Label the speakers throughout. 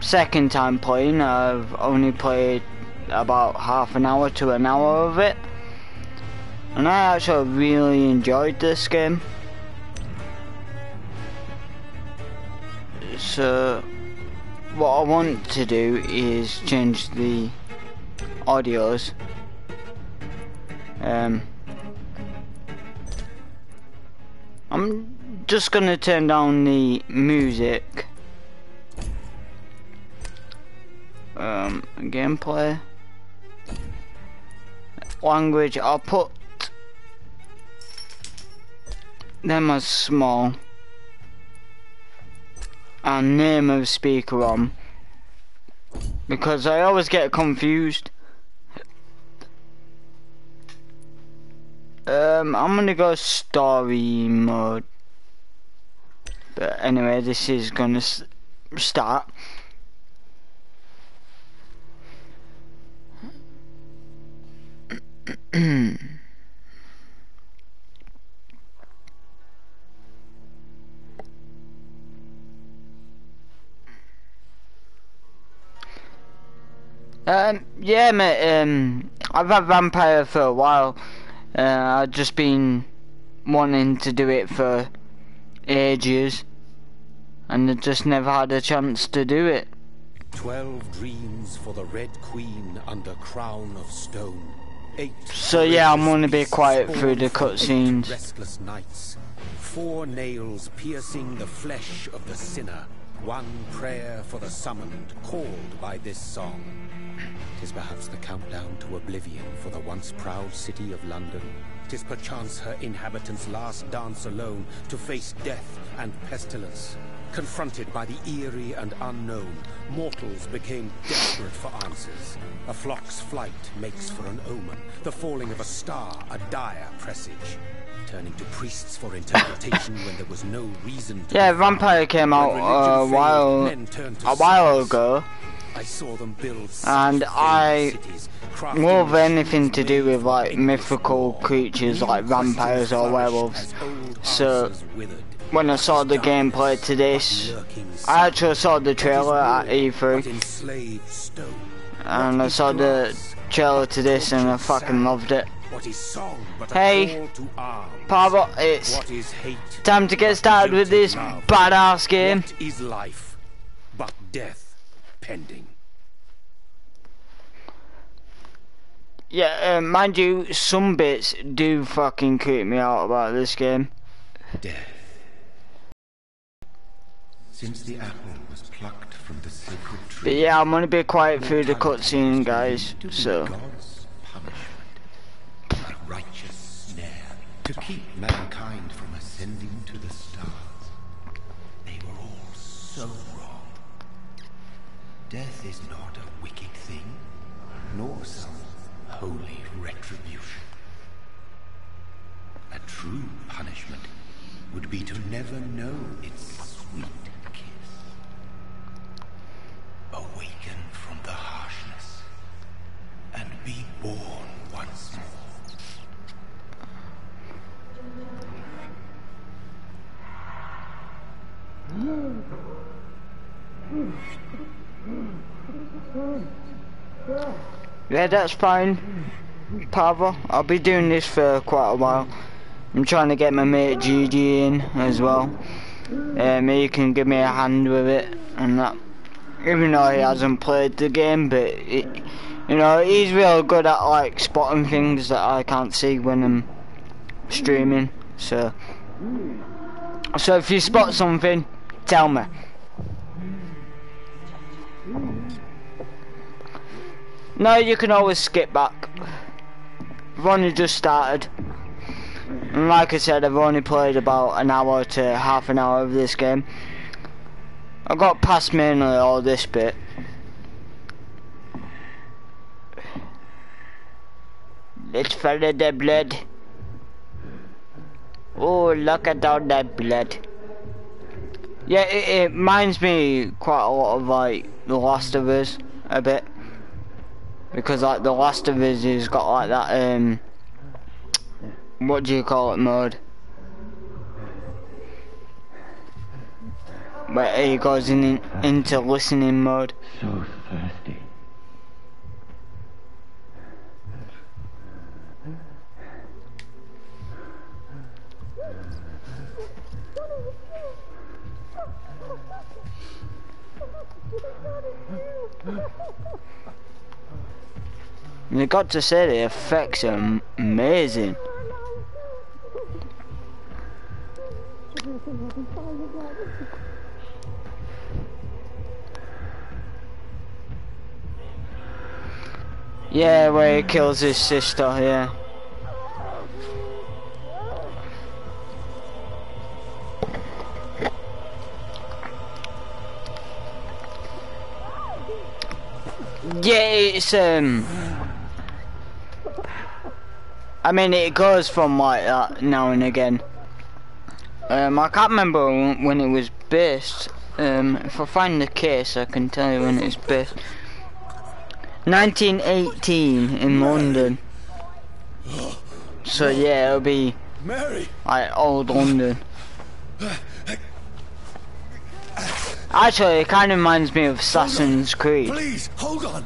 Speaker 1: second time playing. I've only played about half an hour to an hour of it, and I actually really enjoyed this game. So what I want to do is change the audios. I'm just gonna turn down the music. Gameplay. Language, I'll put them as small. And name of speaker on. Because I always get confused. I'm gonna go story mode. But anyway, this is gonna start. Yeah, mate. I've had Vampyr for a while. I've just been wanting to do it for ages, and I just never had a chance to do it.
Speaker 2: 12 dreams for the Red Queen under crown of stone. 8
Speaker 1: so yeah, I'm gonna be quiet through the cutscenes.
Speaker 2: Restless nights. 4 nails piercing the flesh of the sinner. 1 prayer for the summoned, called by this song. 'Tis perhaps the countdown to oblivion for the once proud city of London. 'Tis perchance her inhabitants' last dance alone to face death and pestilence. Confronted by the eerie and unknown, mortals became desperate for answers. A flock's flight makes for an omen, the falling of a star a dire presage. Turning to priests for interpretation when there was no reason to.
Speaker 1: Yeah, Vampyr came out a while ago.
Speaker 2: I saw them build
Speaker 1: and I love anything to do with like mythical creatures like vampires or werewolves. So when I saw the gameplay to this, I actually saw the trailer at E3, and I saw the trailer to this and I fucking loved it. Hey, Pablo, it's time to get started with this badass game.
Speaker 2: What is life but death pending?
Speaker 1: Yeah, mind you, some bits do fucking creep me out about this game.
Speaker 3: Death. Since the apple was plucked from the sacred tree.
Speaker 1: But yeah, I'm gonna be quiet through the cutscene, guys. So.
Speaker 3: God's punishment, a righteous snare to keep mankind from ascending to the stars. They were all so wrong. Death is not a wicked thing, nor some holy retribution. A true punishment would be to never know its sweet kiss. Awaken from the harshness and be born once more.
Speaker 1: Yeah, that's fine, Pavel. I'll be doing this for quite a while. I'm trying to get my mate GG in as well. He can give me a hand with it and that. Even though he hasn't played the game, but you know, he's real good at like spotting things that I can't see when I'm streaming. So if you spot something, tell me. No, you can always skip back. I've only just started. And like I said, I've only played about an hour to half an hour of this game. I got past mainly all this bit. Let's follow the blood. Oh, look at all that blood. Yeah, it reminds me quite a lot of like The Last of Us a bit. Because like The Last of Us has got like that what do you call it mode? where he goes into listening mode.
Speaker 3: So thirsty.
Speaker 1: You got to say the effects are amazing. Yeah, where he kills his sister, yeah. Yeah, it's I mean, it goes from like that now and again. I can't remember when it was based. If I find the case, I can tell you when it's based. 1918 in London. So yeah, it'll be like old London. Actually, it kind of reminds me of Assassin's Creed.
Speaker 2: Please, hold on.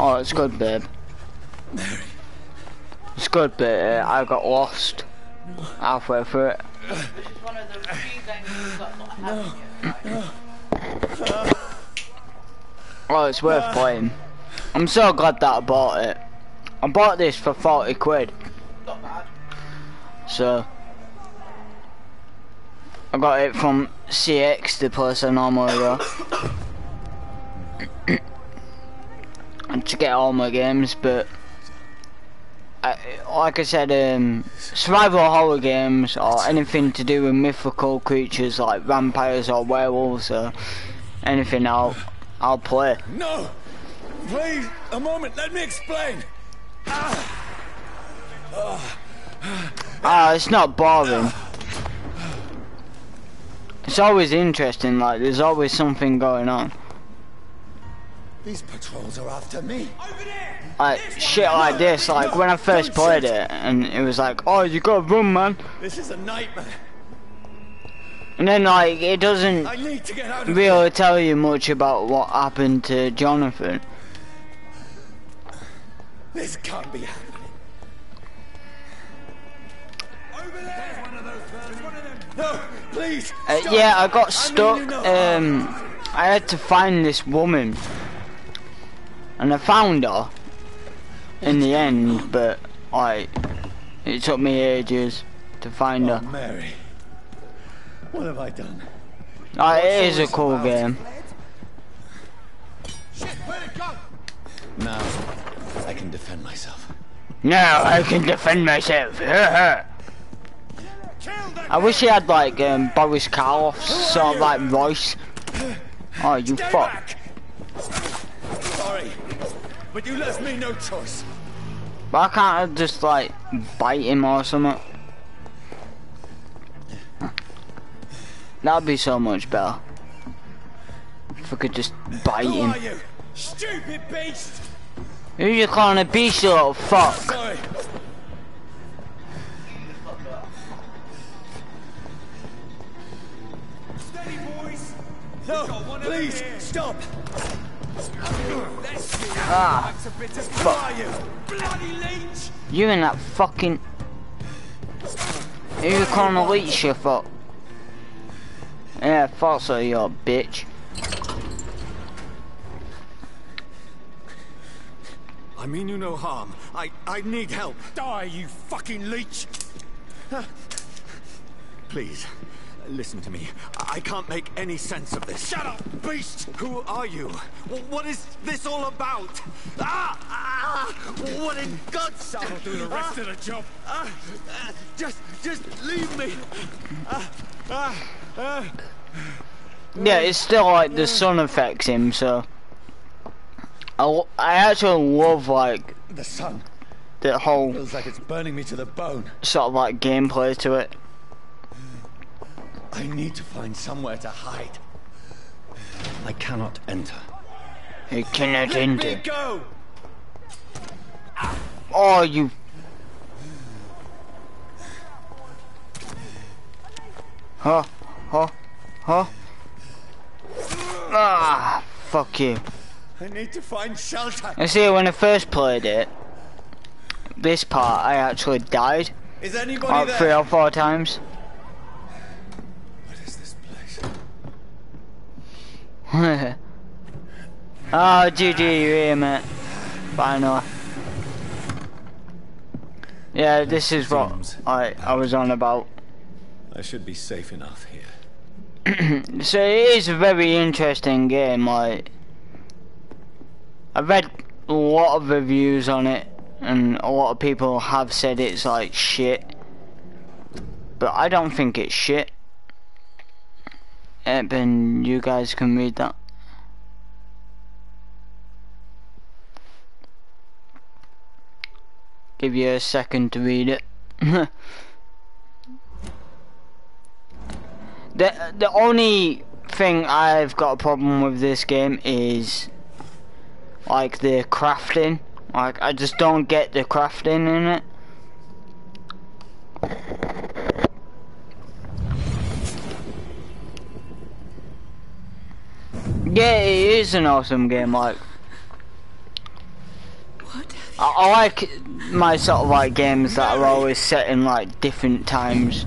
Speaker 1: Oh, it's good, babe.
Speaker 2: Mary.
Speaker 1: It's good, but I got lost halfway through it.
Speaker 4: Which is one of the few games that's not happening yet.
Speaker 1: Oh, it's worth playing. I'm so glad that I bought it. I bought this for 40 quid.
Speaker 4: Not bad.
Speaker 1: So I got it from CX, the place I normally go. And to get all my games, but like I said, survival horror games or anything to do with mythical creatures like vampires or werewolves or anything, I'll play.
Speaker 2: No! Please, a moment, let me explain!
Speaker 1: It's not boring. It's always interesting, like there's always something going on.
Speaker 2: These patrols are after me. Over there!
Speaker 1: Like shit like this, like when I first played it and it was like, oh, you gotta run, man.
Speaker 2: This is a nightmare.
Speaker 1: And then like it doesn't
Speaker 2: I need to get out of
Speaker 1: really
Speaker 2: here.
Speaker 1: tell you much about what happened to Jonathan.
Speaker 2: This can't be happening. Over there! One of those. There's one of them. No, please. Stop.
Speaker 1: Yeah, I got stuck.
Speaker 2: I mean, you know.
Speaker 1: I had to find this woman, and I found her in the end, but it took me ages to find her.
Speaker 2: Mary, what have I done?
Speaker 1: It is a cool game.
Speaker 2: Shit, where'd it go? Now, I can defend myself.
Speaker 1: Now I can defend myself. I wish he had like Boris Karloff's sort of like voice. Oh, you fuck.
Speaker 2: Back. Sorry, but you left me no choice.
Speaker 1: Why can't I just like bite him or something? That'd be so much better. If I could just bite
Speaker 2: Who
Speaker 1: him.
Speaker 2: are you? Stupid beast!
Speaker 1: Who you calling a beast, you little fuck?
Speaker 2: Sorry. Steady, boys. No, please stop.
Speaker 1: Ah,
Speaker 2: Who are you? Bloody leech!
Speaker 1: you and that fucking... Who you calling a leech, you fuck? Yeah, I thought so, you little bitch.
Speaker 2: I mean you no harm. I need help. Die, you fucking leech! Please, listen to me. I can't make any sense of this. Shut up, beast! Who are you? What is this all about? What in God's name? I'll do the rest of the job. Just leave me.
Speaker 1: Yeah, it's still like the sun affects him, so... I actually love like
Speaker 2: The sun
Speaker 1: the whole
Speaker 2: feels like it's burning me to the bone.
Speaker 1: sort of like gameplay to it.
Speaker 2: I need to find somewhere to hide. I cannot enter.
Speaker 1: You cannot
Speaker 2: Let me
Speaker 1: enter.
Speaker 2: go!
Speaker 1: Oh, you... Oh, oh, oh. Ah, fuck you.
Speaker 3: I need to find shelter.
Speaker 1: I see, when I first played it, this part, I actually died.
Speaker 3: Is anybody
Speaker 1: Like
Speaker 3: there?
Speaker 1: 3 or 4 times.
Speaker 3: What is this place?
Speaker 1: Oh, GG, you're here, mate. Finally. Yeah, this is what I was on about.
Speaker 3: I should be safe enough here.
Speaker 1: So it is a very interesting game. Like, I read a lot of reviews on it, and a lot of people have said it's like shit, but I don't think it's shit. And you guys can read that. Give you a second to read it. The only thing I've got a problem with this game is like the crafting. Like, I just don't get the crafting in it. Yeah, it is an awesome game. Like, I like my sort of like games that are always set in like different times.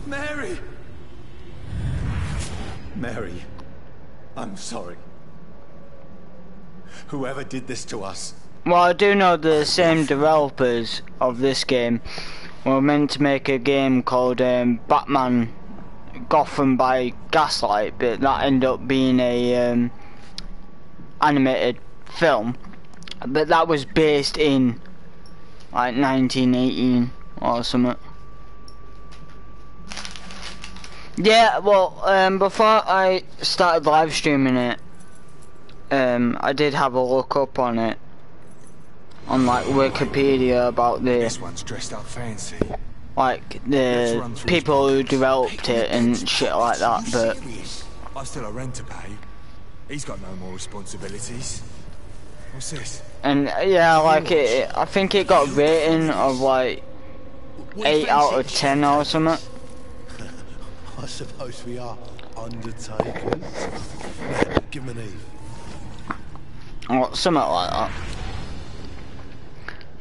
Speaker 3: Mary! Mary, I'm sorry. Whoever did this to us.
Speaker 1: Well, I do know the same developers of this game were meant to make a game called Batman Gotham by Gaslight, but that ended up being a animated film. But that was based in like 1918 or something. Yeah, well, before I started live streaming it, I did have a look up on it, on like Wikipedia, about
Speaker 5: This one's dressed up fancy.
Speaker 1: like the people who developed it and shit like that. But
Speaker 5: I've still a rent to pay. He's got no more responsibilities. What's this?
Speaker 1: and yeah, like I think it got a rating of like 8 out of 10 or something.
Speaker 6: I suppose we are undertakers. Give him an Eve.
Speaker 1: Or something like that.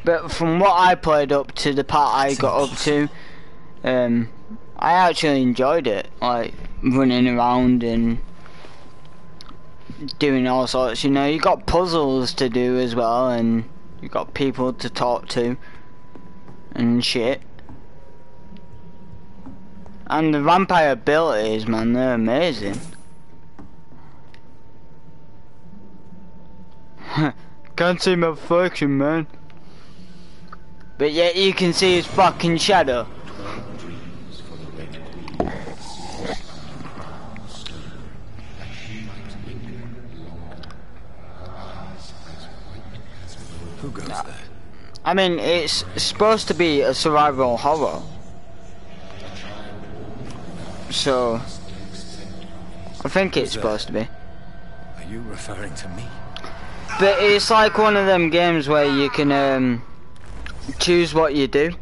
Speaker 1: But from what I played up to the part I got up to, I actually enjoyed it. Like, running around and doing all sorts, you know. You got puzzles to do as well, and you got people to talk to and shit. And the vampire abilities, man, they're amazing. Can't see my reflection, man. But yet you can see his fucking shadow.
Speaker 3: Who goes there?
Speaker 1: I mean, it's supposed to be a survival horror. So, I think it's supposed to be.
Speaker 3: Are you referring to me?
Speaker 1: But it's like one of them games where you can choose what you do.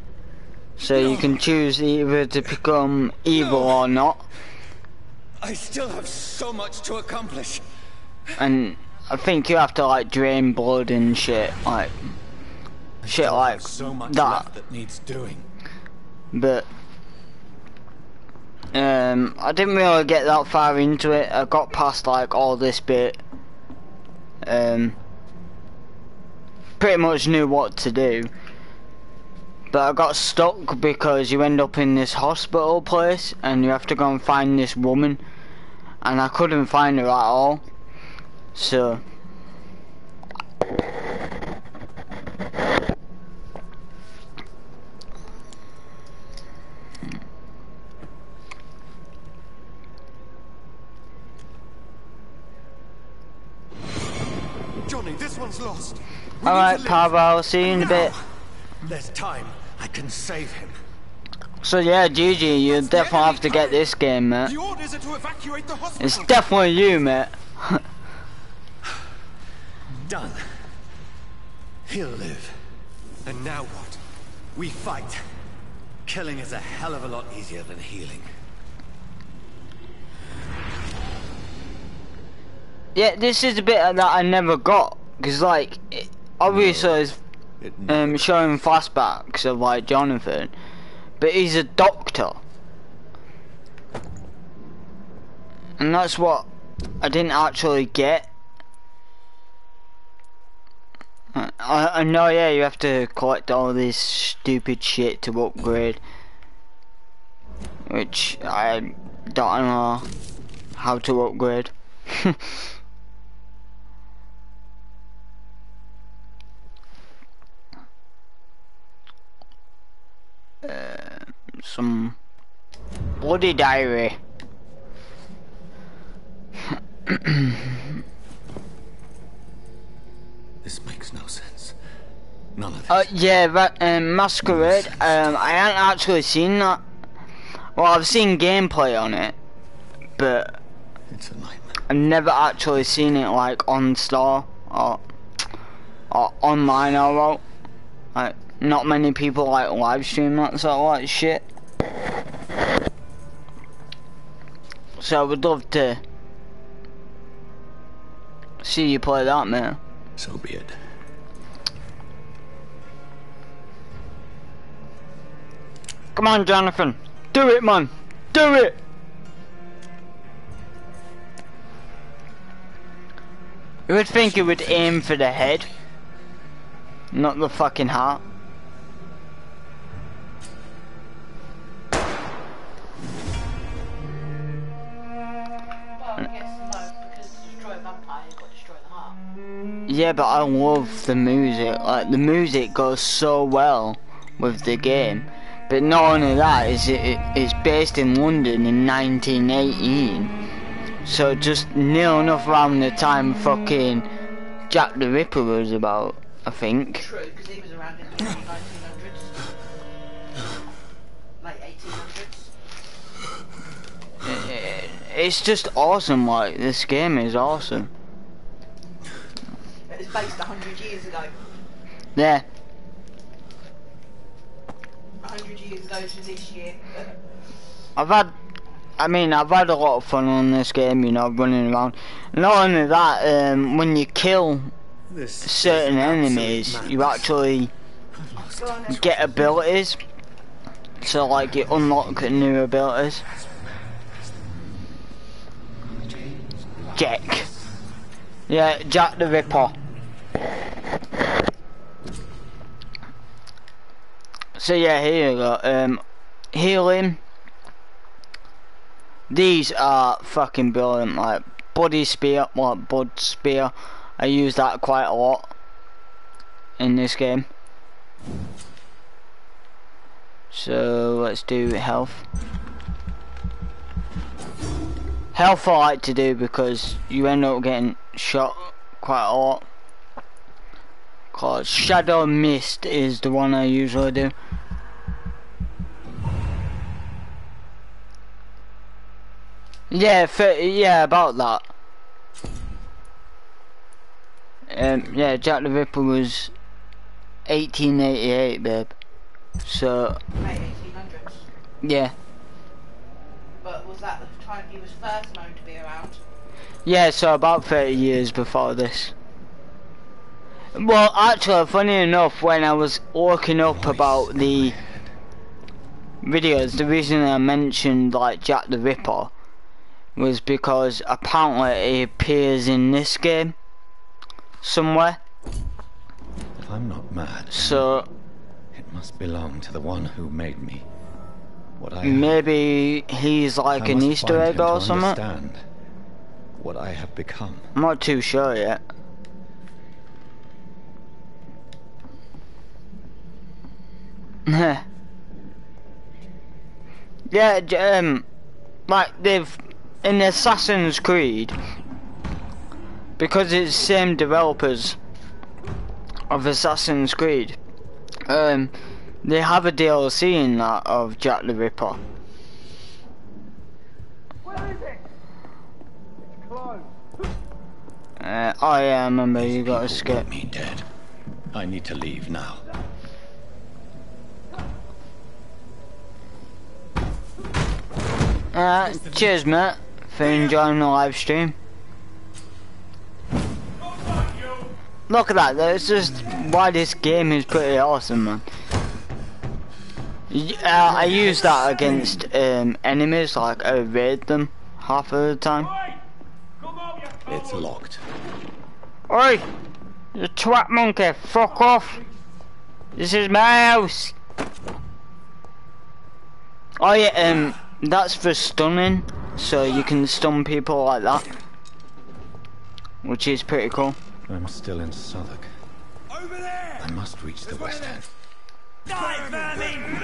Speaker 1: So you can choose either to become evil or not.
Speaker 3: I still have so much to accomplish.
Speaker 1: And I think you have to like drain blood and shit, like shit like
Speaker 3: So much
Speaker 1: that.
Speaker 3: left that needs doing.
Speaker 1: But I didn't really get that far into it. I got past like all this bit. Pretty much knew what to do. But I got stuck because you end up in this hospital place and you have to go and find this woman, and I couldn't find her at all. So
Speaker 3: Johnny, this one's lost.
Speaker 1: alright, Pavel, I'll see you in a bit.
Speaker 3: There's time. I can save him.
Speaker 1: So yeah, GG, you definitely have to get this game, mate.
Speaker 3: The orders are to evacuate the hospital.
Speaker 1: It's definitely you, mate.
Speaker 3: Done. He'll live. And now what? We fight. Killing is a hell of a lot easier than healing.
Speaker 1: Yeah, this is a bit that I never got, because like, obviously it's showing flashbacks of like Jonathan, but he's a doctor. And that's what I didn't actually get. I know, yeah, you have to collect all this stupid shit to upgrade. Which I don't know how to upgrade. Some bloody diary.
Speaker 3: This makes no sense. None of this.
Speaker 1: Yeah, that Masquerade. I haven't actually seen that. Well, I've seen gameplay on it, but
Speaker 3: It's a nightmare.
Speaker 1: I've never actually seen it like on store or online or what. Like, not many people like live stream that sort of like shit. So I would love to see you play that, man.
Speaker 3: So be it.
Speaker 1: Come on, Jonathan. Do it, man. Do it. You would think it would aim for the head, not the fucking heart.
Speaker 4: Well, I guess no, because to destroy a vampire, you've got to destroy the heart.
Speaker 1: Yeah, but I love the music. Like, the music goes so well with the game. But not only that, it's based in London in 1918. So just near enough around the time fucking Jack the Ripper was about, I think.
Speaker 4: True, because he was around in the 1900s. Late 1800s.
Speaker 1: It's just awesome, like, this game is awesome.
Speaker 4: It was based 100 years ago.
Speaker 1: Yeah.
Speaker 4: 100 years ago to this year.
Speaker 1: I've had a lot of fun on this game, you know, running around. Not only that, when you kill certain enemies, you actually get abilities. So, like, you unlock new abilities. Jack. Yeah, Jack the Ripper. So yeah, here you go. Healing. These are fucking brilliant. Like body spear, like bud spear. I use that quite a lot in this game. So let's do health. Health I like to do because you end up getting shot quite a lot. Cause Shadow Mist is the one I usually do. Yeah, yeah, about that. Yeah, Jack the Ripper was 1888, babe. So.
Speaker 4: Late 1800s.
Speaker 1: Yeah.
Speaker 4: But was that the time he was first known to be around?
Speaker 1: Yeah, so about 30 years before this. Well, actually, funny enough, when I was looking up about the videos, the reason I mentioned like Jack the Ripper was because apparently he appears in this game somewhere.
Speaker 3: If I'm not mad,
Speaker 1: So
Speaker 3: it must belong to the one who made me. What I am.
Speaker 1: maybe he's like
Speaker 3: I
Speaker 1: an
Speaker 3: must
Speaker 1: Easter
Speaker 3: find
Speaker 1: egg
Speaker 3: him
Speaker 1: or
Speaker 3: to
Speaker 1: something.
Speaker 3: understand what I have become.
Speaker 1: I'm not too sure yet. Yeah, like they've in Assassin's Creed, because it's the same developers of Assassin's Creed. They have a DLC in that of Jack the Ripper.
Speaker 7: Where is it? It's closed.
Speaker 1: Oh yeah, I remember you got to skip.
Speaker 3: Me dead. I need to leave now.
Speaker 1: Cheers, mate, for enjoying the live stream. Look at that, that's just why this game is pretty awesome, man. I use that against enemies, like I evade them half of the time.
Speaker 3: It's locked.
Speaker 1: Oi! You twat monkey, fuck off! This is my house! Oh yeah, that's for stunning, so you can stun people like that. Which is pretty cool.
Speaker 3: I'm still in Southwark.
Speaker 7: Over there!
Speaker 3: I must reach the west end.
Speaker 7: Die, vermin!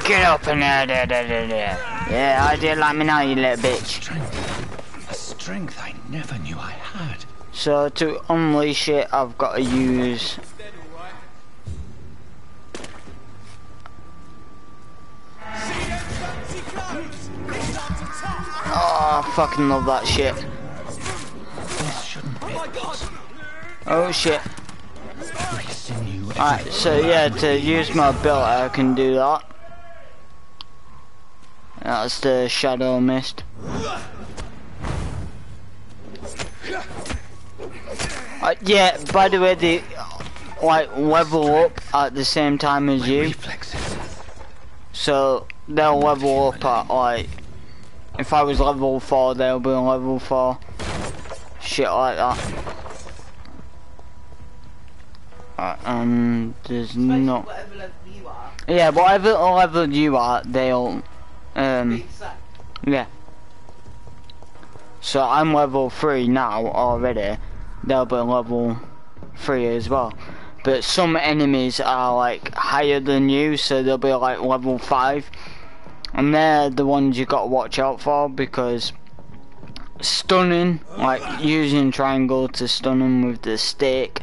Speaker 1: Get up in there, Yeah, I do like me now, you little bitch.
Speaker 3: A strength I never knew I had.
Speaker 1: So to unleash it, I've got to use... Oh, I fucking love that shit.
Speaker 3: This shouldn't be.
Speaker 1: Oh shit.
Speaker 3: My sinew.
Speaker 1: Alright, so yeah, to use my ability I can do that. That's the shadow mist. Yeah, by the way, they like level up at the same time as you.
Speaker 3: Reflexes.
Speaker 1: So they'll level up at like, if I was level 4, they'll be on level 4. Shit like that. There's no.
Speaker 4: Whatever level you are.
Speaker 1: Yeah, whatever level you are, they'll.
Speaker 4: Be the same.
Speaker 1: Yeah. So I'm level 3 now already. They'll be level 3 as well. But some enemies are like higher than you, so they'll be like level 5. And they're the ones you gotta watch out for, because stunning, like using triangle to stun them with the stick,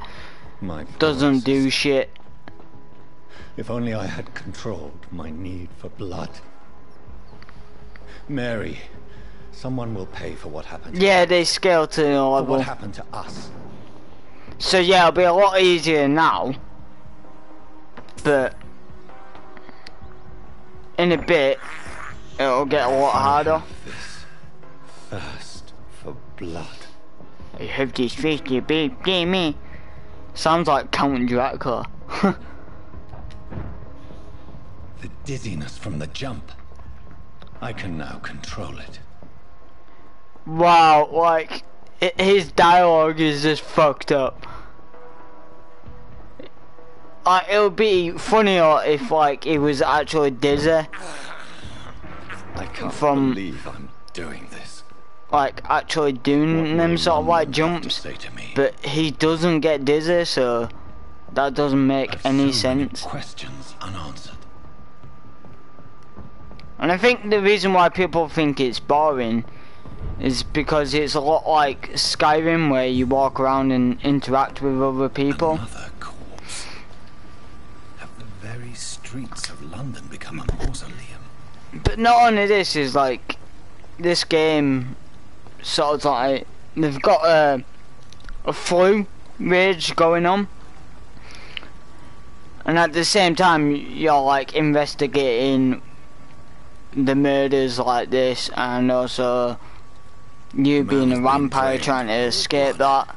Speaker 3: My
Speaker 1: doesn't do
Speaker 3: process.
Speaker 1: shit.
Speaker 3: If only I had controlled my need for blood. Mary, someone will pay for what happened.
Speaker 1: Yeah, they scale to a
Speaker 3: For
Speaker 1: level.
Speaker 3: what happened to us.
Speaker 1: So yeah, it'll be a lot easier now. But in a bit, it'll get a lot harder.
Speaker 3: This thirst for blood.
Speaker 1: I have this face, you big me. Sounds like Count Dracula.
Speaker 3: The dizziness from the jump. I can now control it.
Speaker 1: Wow, like his dialogue is just fucked up. It would be funnier if like he was actually dizzy,
Speaker 3: I can't
Speaker 1: From-
Speaker 3: believe I'm doing this.
Speaker 1: like actually doing them sort of like jumps,
Speaker 3: Say to me.
Speaker 1: but he doesn't get dizzy, so that doesn't make
Speaker 3: I've
Speaker 1: any
Speaker 3: so many
Speaker 1: sense.
Speaker 3: questions unanswered.
Speaker 1: And I think the reason why people think it's boring is because it's a lot like Skyrim, where you walk around and interact with other people.
Speaker 3: Another corpse. Have the very streets of London become a mausoleum?
Speaker 1: But not only this, is like this game sort of like they've got a flu rage going on, and at the same time you're like investigating the murders like this, and also you being a vampire trying to escape that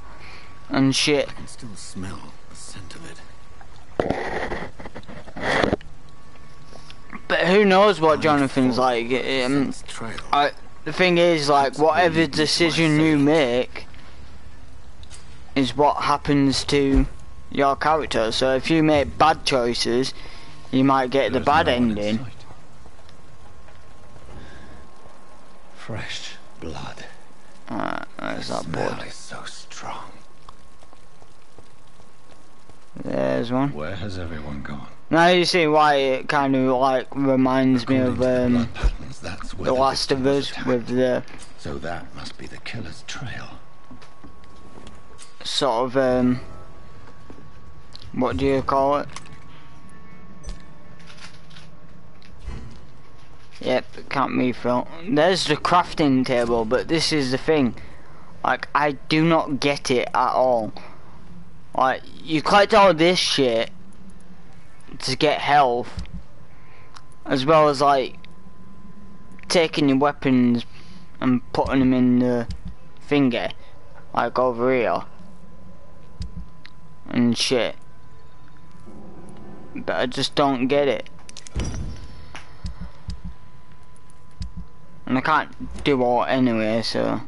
Speaker 1: and shit.
Speaker 3: I can still smell the scent of it.
Speaker 1: But who knows what Jonathan's like.
Speaker 3: Trail.
Speaker 1: The thing is, like, whatever decision you make is what happens to your character. So if you make bad choices, you might get the
Speaker 3: There's
Speaker 1: bad
Speaker 3: no one in
Speaker 1: ending.
Speaker 3: sight. Fresh blood.
Speaker 1: There's
Speaker 3: The
Speaker 1: that
Speaker 3: smell
Speaker 1: board.
Speaker 3: is so strong.
Speaker 1: There's one.
Speaker 3: Where has everyone gone?
Speaker 1: Now you see why it kind of like reminds me of
Speaker 3: According to the blood patterns, that's where
Speaker 1: The Last of
Speaker 3: victim was
Speaker 1: Us
Speaker 3: attacked.
Speaker 1: with the
Speaker 3: So that must be the killer's trail.
Speaker 1: sort of what do you call it? Yep, can't refill. There's the crafting table, but this is the thing. Like, I do not get it at all. Like, you collect all this shit to get health, as well as like taking your weapons and putting them in the finger. like over here and shit, but I just don't get it, and I can't do all anyway, so.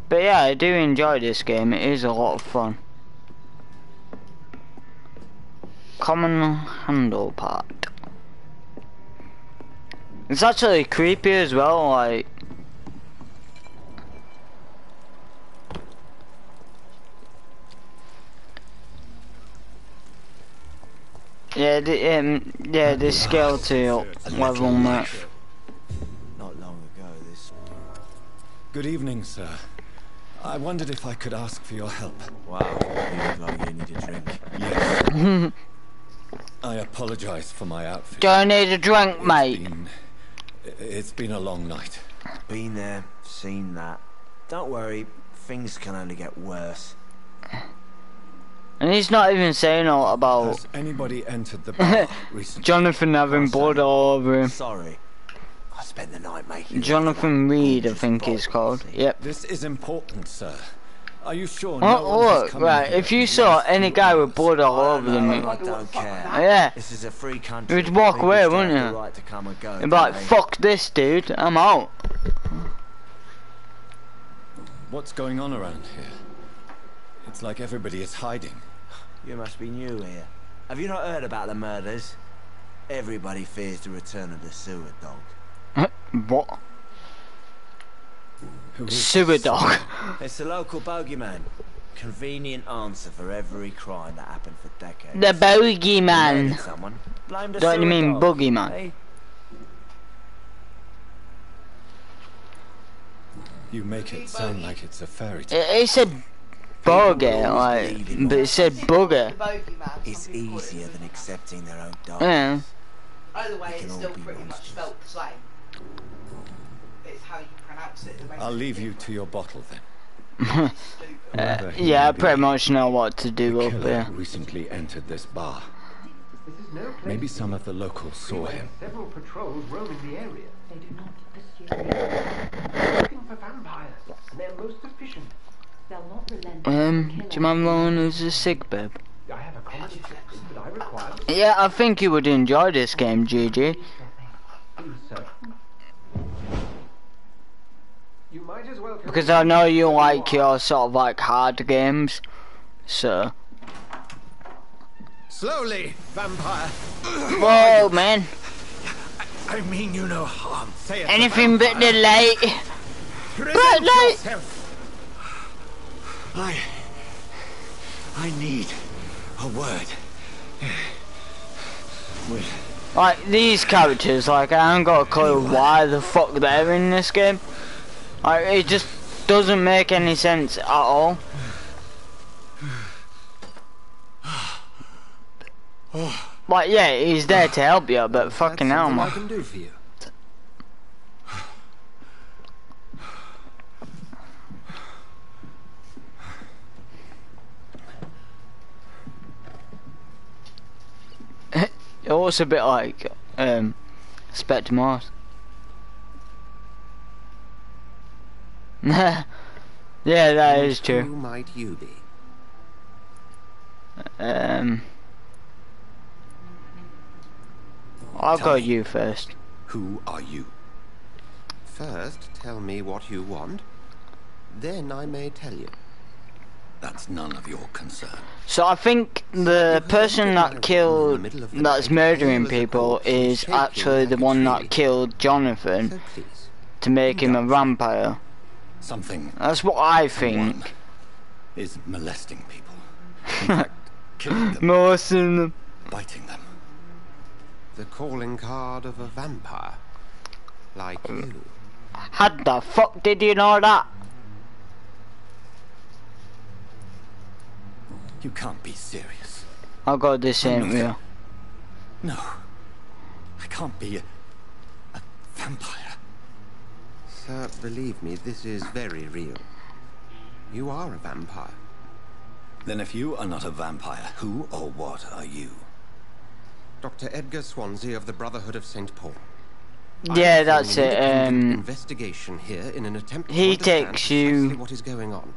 Speaker 1: But yeah, I do enjoy this game. It is a lot of fun. Common handle part. It's actually creepy as well, like. Yeah, the scale to level map.
Speaker 8: Not long ago, this.
Speaker 2: Good evening, sir. I wondered if I could ask for your help.
Speaker 8: Wow, you look like you need a drink.
Speaker 2: Yes. I apologize for my outfit.
Speaker 1: Do I need a drink, mate?
Speaker 2: It's been a long night.
Speaker 8: Been there, seen that. Don't worry, things can only get worse.
Speaker 1: And he's not even saying all about
Speaker 2: Has anybody entered the bar recently?
Speaker 1: Jonathan having blood all over him.
Speaker 8: Sorry. I spent the night making
Speaker 1: Jonathan Reed, I think he's called. Yep.
Speaker 2: This is important, sir. Are you sure?
Speaker 1: Oh, look, right, if you saw any guy with blood all over them,
Speaker 8: I don't care.
Speaker 1: yeah,
Speaker 8: This is a free country.
Speaker 1: you'd walk
Speaker 8: People
Speaker 1: away,
Speaker 8: still
Speaker 1: wouldn't
Speaker 8: have the
Speaker 1: you?
Speaker 8: right to come and go,
Speaker 1: You'd be like,
Speaker 8: don't they?
Speaker 1: fuck this, dude, I'm out.
Speaker 2: What's going on around here? It's like everybody is hiding.
Speaker 8: You must be new here. Have you not heard about the murders? Everybody fears the return of the sewer dog.
Speaker 1: What?
Speaker 2: Who is
Speaker 1: Sewer
Speaker 2: this?
Speaker 1: dog.
Speaker 8: It's the local bogeyman. Convenient answer for every crime that happened for decades.
Speaker 1: The bogeyman.
Speaker 8: Murdered someone, blamed the
Speaker 1: Don't you
Speaker 8: sewer
Speaker 1: mean
Speaker 8: dog,
Speaker 1: boogeyman?
Speaker 8: eh?
Speaker 2: You make it sound like it's a fairy tale.
Speaker 1: It said bugger, like, but it said bugger.
Speaker 8: It's easier than accepting their own dog.
Speaker 1: Yeah.
Speaker 4: Either way,
Speaker 8: They can
Speaker 4: it's
Speaker 8: all
Speaker 4: still
Speaker 8: be
Speaker 4: pretty much
Speaker 8: monsters.
Speaker 4: spelt the same. It's how you pronounce it. that makes
Speaker 2: I'll
Speaker 4: it
Speaker 2: leave you
Speaker 4: different.
Speaker 2: to your bottle then.
Speaker 4: Stupid.
Speaker 2: Whoever he
Speaker 1: Yeah, I
Speaker 2: may
Speaker 1: pretty
Speaker 2: be,
Speaker 1: much know what to do
Speaker 2: the
Speaker 1: up
Speaker 2: killer
Speaker 1: here.
Speaker 2: recently entered this bar. Maybe some of the locals saw him.
Speaker 9: Several patrols roaming the area.
Speaker 10: They do not pursue.
Speaker 9: Looking for vampires, and they're most efficient.
Speaker 10: They'll not relent.
Speaker 1: Do you mind rolling as a sig, babe?
Speaker 9: I have a common objective that I require.
Speaker 1: Yeah, I think you would enjoy this game, GG.
Speaker 9: Please, sir. You might as well.
Speaker 1: Because I know you like your sort of like hard games, so.
Speaker 3: Slowly, vampire.
Speaker 1: Whoa, man.
Speaker 3: I mean you no harm. Say it.
Speaker 1: Anything but the light.
Speaker 3: Present
Speaker 1: But like.
Speaker 3: yourself. I need a word.
Speaker 1: Like, these characters, like, I haven't got a clue why the fuck they're in this game. Like, it just doesn't make any sense at all. Like, yeah, he's there to help you, but fucking hell,
Speaker 3: I
Speaker 1: man.
Speaker 3: can do for you.
Speaker 1: It looks a bit like, Spectre Mars. Yeah, that is
Speaker 3: Who
Speaker 1: true.
Speaker 3: might you be?
Speaker 1: I'll
Speaker 3: Tell
Speaker 1: go
Speaker 3: me.
Speaker 1: you first.
Speaker 3: Who are you?
Speaker 11: First, tell me what you want. Then I may tell you.
Speaker 2: That's none of your concern.
Speaker 1: So I think the person that killed, that's murdering people, is actually the one that killed Jonathan
Speaker 11: So please.
Speaker 1: to make him a vampire.
Speaker 2: Something
Speaker 1: That's what I
Speaker 2: one
Speaker 1: think.
Speaker 2: is molesting people. In fact, killing them,
Speaker 1: Most of them.
Speaker 2: biting them.
Speaker 11: The calling card of a vampire. Like you.
Speaker 1: How the fuck did you know that?
Speaker 2: You can't be serious.
Speaker 1: I'll go the same with you.
Speaker 2: No. I can't be a vampire.
Speaker 11: Sir, believe me, this is very real. You are a vampire.
Speaker 2: Then if you are not a vampire, who or what are you?
Speaker 11: Dr. Edgar Swansea of the Brotherhood of St. Paul.
Speaker 1: Yeah, that's it.
Speaker 11: Investigation here in an attempt to
Speaker 1: He
Speaker 11: understand
Speaker 1: takes
Speaker 11: precisely
Speaker 1: you
Speaker 11: what is going on.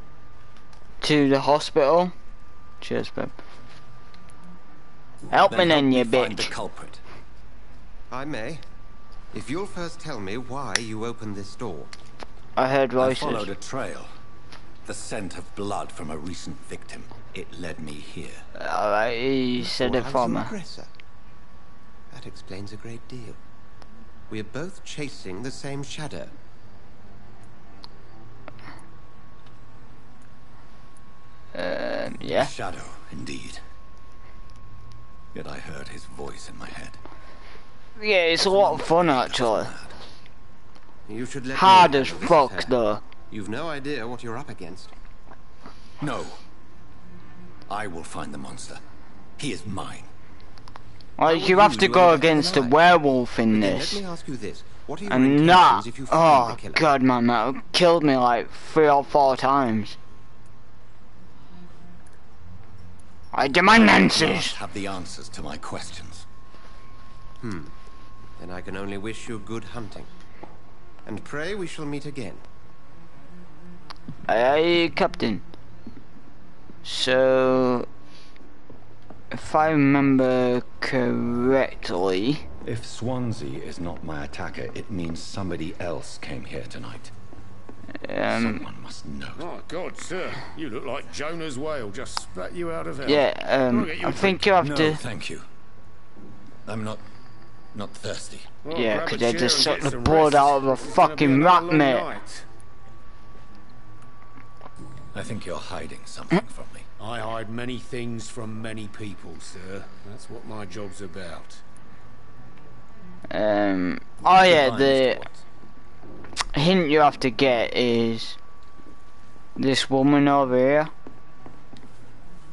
Speaker 1: to the hospital. Cheers, babe. Help me then, you
Speaker 2: Find the
Speaker 1: bitch.
Speaker 2: culprit.
Speaker 11: I may. If you'll first tell me why you opened this door.
Speaker 1: I heard
Speaker 2: I
Speaker 1: voices.
Speaker 2: followed a trail. The scent of blood from a recent victim. It led me here.
Speaker 1: Alright, he said it
Speaker 11: How's
Speaker 1: for
Speaker 11: your
Speaker 1: me.
Speaker 11: aggressor? That explains a great deal. We're both chasing the same shadow.
Speaker 1: Yeah.
Speaker 2: Shadow, indeed. Yet I heard his voice in my head.
Speaker 1: Yeah, it's a lot of fun actually.
Speaker 11: You should let
Speaker 1: Hard
Speaker 11: me
Speaker 1: as
Speaker 11: handle this
Speaker 1: fuck
Speaker 11: affair.
Speaker 1: though.
Speaker 11: You've no idea what you're up against.
Speaker 2: No. I will find the monster. He is mine.
Speaker 1: Like, you have to go against a werewolf in
Speaker 11: Again,
Speaker 1: this.
Speaker 11: let me ask you this. What are your
Speaker 1: And
Speaker 11: intentions
Speaker 1: that,
Speaker 11: if you find the
Speaker 1: oh
Speaker 11: killer?
Speaker 1: god man, that killed me like 3 or 4 times. I demand
Speaker 2: You
Speaker 1: answers!
Speaker 2: must have the answers to my questions.
Speaker 11: Then I can only wish you good hunting. And pray we shall meet again.
Speaker 1: Aye, Captain. So, if I remember correctly,
Speaker 2: If Swansea is not my attacker, it means somebody else came here tonight. Someone must know.
Speaker 12: Oh God, sir, you look like Jonah's whale just spat you out of hell.
Speaker 1: yeah, I think you have
Speaker 2: No,
Speaker 1: to,
Speaker 2: thank you. I'm not thirsty.
Speaker 12: Well,
Speaker 1: yeah,
Speaker 12: grab a
Speaker 1: because they
Speaker 12: chair
Speaker 1: just
Speaker 12: and
Speaker 1: suck
Speaker 12: get
Speaker 1: the
Speaker 12: some
Speaker 1: blood
Speaker 12: rest.
Speaker 1: out of a
Speaker 12: It's gonna be
Speaker 1: fucking
Speaker 12: another
Speaker 1: rat,
Speaker 12: long
Speaker 1: mate.
Speaker 12: night.
Speaker 2: I think you're hiding something from me.
Speaker 12: I hide many things from many people, sir. That's what my job's about.
Speaker 1: Oh yeah,
Speaker 2: Goodbye,
Speaker 1: the
Speaker 2: Mr. Watts.
Speaker 1: hint you have to get is this woman over here.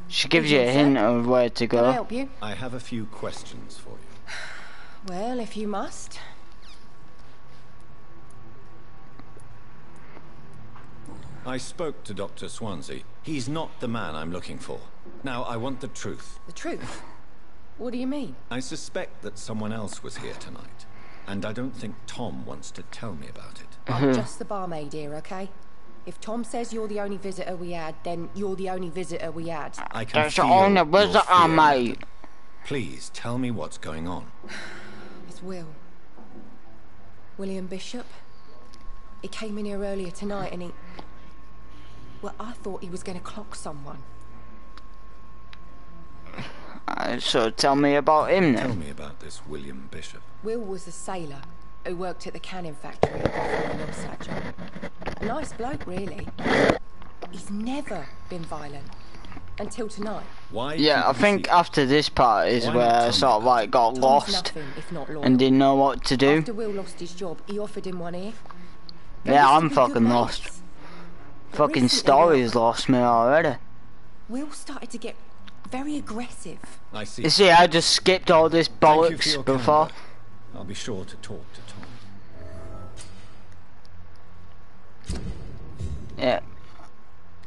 Speaker 1: She gives you a hint of where to
Speaker 13: Can I
Speaker 1: go.
Speaker 13: help you?
Speaker 2: I have a few questions for you.
Speaker 13: Well, if you must.
Speaker 2: I spoke to Dr. Swansea. He's not the man I'm looking for. Now, I want the truth.
Speaker 13: The truth? What do you mean?
Speaker 2: I suspect that someone else was here tonight. And I don't think Tom wants to tell me about it.
Speaker 13: I'm just the barmaid here, okay? If Tom says you're the only visitor we had, then you're the only visitor we had.
Speaker 2: I can
Speaker 1: That's
Speaker 2: feel
Speaker 1: the only
Speaker 2: your
Speaker 1: visitor,
Speaker 2: fear,
Speaker 1: mate.
Speaker 2: madam. Please, tell me what's going on.
Speaker 13: It's Will. William Bishop. He came in here earlier tonight and he... Well, I thought he was going to clock someone.
Speaker 1: So tell me about him
Speaker 2: Tell
Speaker 1: then.
Speaker 2: me about this William Bishop.
Speaker 13: Will was a sailor who worked at the canning factory at Vampyr and Osage. A nice bloke, really. He's never been violent. Until tonight.
Speaker 2: Why?
Speaker 1: Yeah, I think after this part is
Speaker 2: Why
Speaker 1: where
Speaker 2: not
Speaker 1: I
Speaker 2: tell me
Speaker 1: sort of
Speaker 2: about
Speaker 1: like got
Speaker 13: Tom's
Speaker 1: lost
Speaker 13: nothing if not loyal.
Speaker 1: and didn't know what to do.
Speaker 13: After Will lost his job, he offered him one here. They
Speaker 1: Yeah,
Speaker 13: used to
Speaker 1: I'm
Speaker 13: be
Speaker 1: fucking
Speaker 13: good
Speaker 1: lost.
Speaker 13: mates. But
Speaker 1: Fucking
Speaker 13: recently,
Speaker 1: story's lost me already.
Speaker 13: Will started to get very aggressive.
Speaker 2: I see.
Speaker 1: You see, I just skipped all this
Speaker 2: Thank you for
Speaker 1: bollocks
Speaker 2: your
Speaker 1: before.
Speaker 2: candor. I'll be sure to talk to Tom.
Speaker 1: Yeah.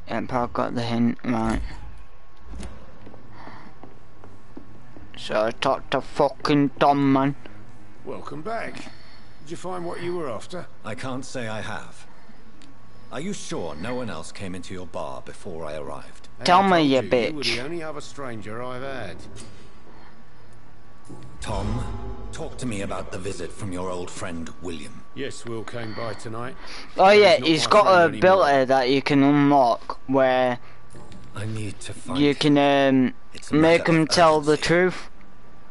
Speaker 1: Yep, I've got the hint, right. So I talked to fucking Tom, man.
Speaker 12: Welcome back. Did you find what you were after?
Speaker 2: I can't say I have. Are you sure no one else came into your bar before I arrived?
Speaker 1: Tell
Speaker 12: I
Speaker 1: me,
Speaker 12: told
Speaker 1: you
Speaker 12: You were
Speaker 1: bitch.
Speaker 12: the only other stranger I've had.
Speaker 2: Tom, talk to me about the visit from your old friend William.
Speaker 12: Yes, Will came by tonight.
Speaker 1: Oh yeah,
Speaker 12: not
Speaker 1: he's
Speaker 12: my
Speaker 1: got
Speaker 12: friend
Speaker 1: a
Speaker 12: anymore.
Speaker 1: ability that you can unlock where
Speaker 2: I need to find
Speaker 1: you
Speaker 2: him.
Speaker 1: can
Speaker 2: It's a
Speaker 1: make
Speaker 2: matter
Speaker 1: him
Speaker 2: of
Speaker 1: tell the
Speaker 2: urgency.
Speaker 1: truth.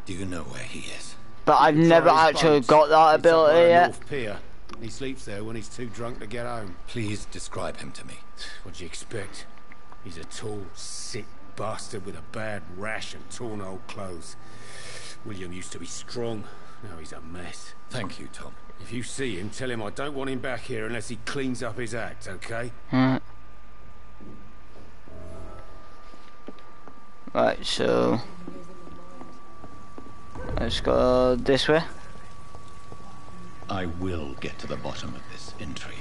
Speaker 2: Do you know where he is?
Speaker 1: But I've never
Speaker 12: Try his
Speaker 1: actually
Speaker 12: boats.
Speaker 1: got that
Speaker 12: It's up by
Speaker 1: ability
Speaker 12: the
Speaker 1: yet.
Speaker 12: North Pier. He sleeps there when he's too drunk to get home.
Speaker 2: Please describe him to me.
Speaker 12: What'd you expect? He's a tall, sick bastard with a bad rash and torn old clothes. William used to be strong. Now he's a mess.
Speaker 2: Thank you, Tom.
Speaker 12: If you see him, tell him I don't want him back here unless he cleans up his act, okay?
Speaker 1: Right, so let's go this way.
Speaker 3: I will get to the bottom of this intrigue.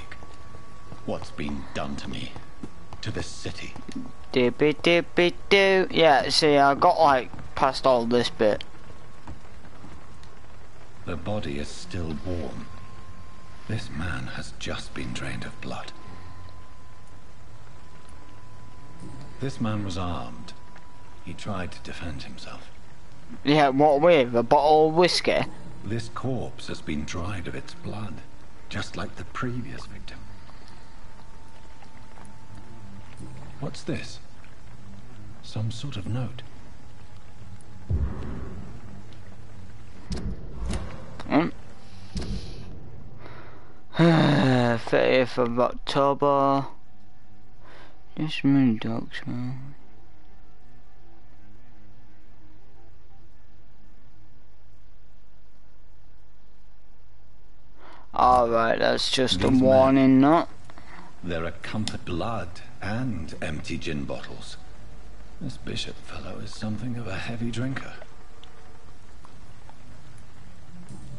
Speaker 3: What's been done to me, to this city.
Speaker 1: Dippy dippy doo. Yeah, see, I got like past all this bit.
Speaker 3: The body is still warm. This man has just been drained of blood. This man was armed. He tried to defend himself.
Speaker 1: Yeah, what with? A bottle of whiskey?
Speaker 3: This corpse has been dried of its blood, just like the previous victim. What's this? Some sort of note.
Speaker 1: 30th of October. Just many dogs, man. Alright, that's just a warning note.
Speaker 3: There are comfort blood and empty gin bottles. This bishop fellow is something of a heavy drinker.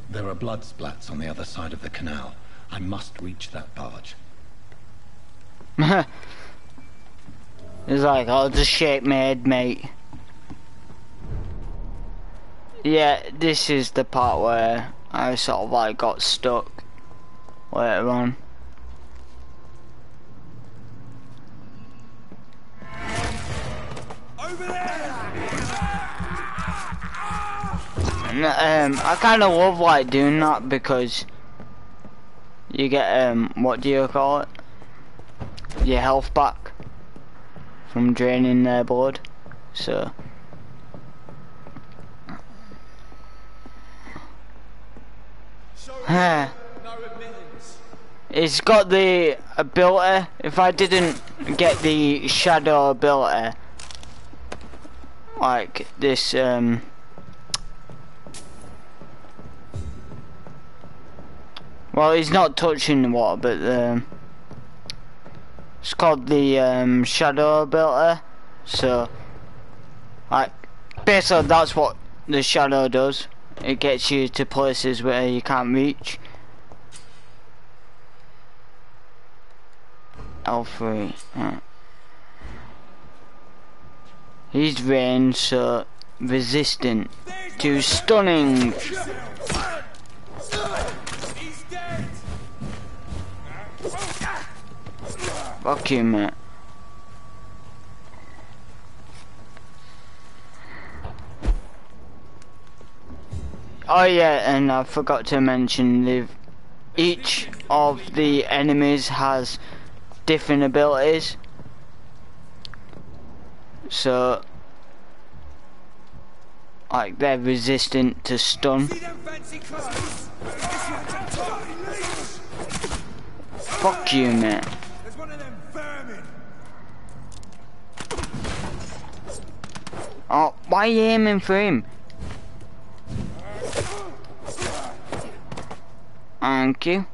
Speaker 3: There are blood splats on the other side of the canal. I must reach that barge.
Speaker 1: It's like, I'll just shake my head, mate. Yeah, this is the part where I sort of like got stuck later on.
Speaker 7: Over there!
Speaker 1: And, I kind of love like doing that because you get what do you call it? Your health back from draining their blood. So it's got the ability. If I didn't get the shadow ability, like this well, he's not touching the water, but it's called the shadow ability. So like basically that's what the shadow does. It gets you to places where you can't reach. L3. Right. He's ranged, so resistant to stunning. Fuck you, mate. Oh yeah, and I forgot to mention each of the enemies has different abilities. So like they're resistant to stun. Fuck you, mate.
Speaker 7: There's one of them vermin.
Speaker 1: Oh, why are you aiming for him? Thank you.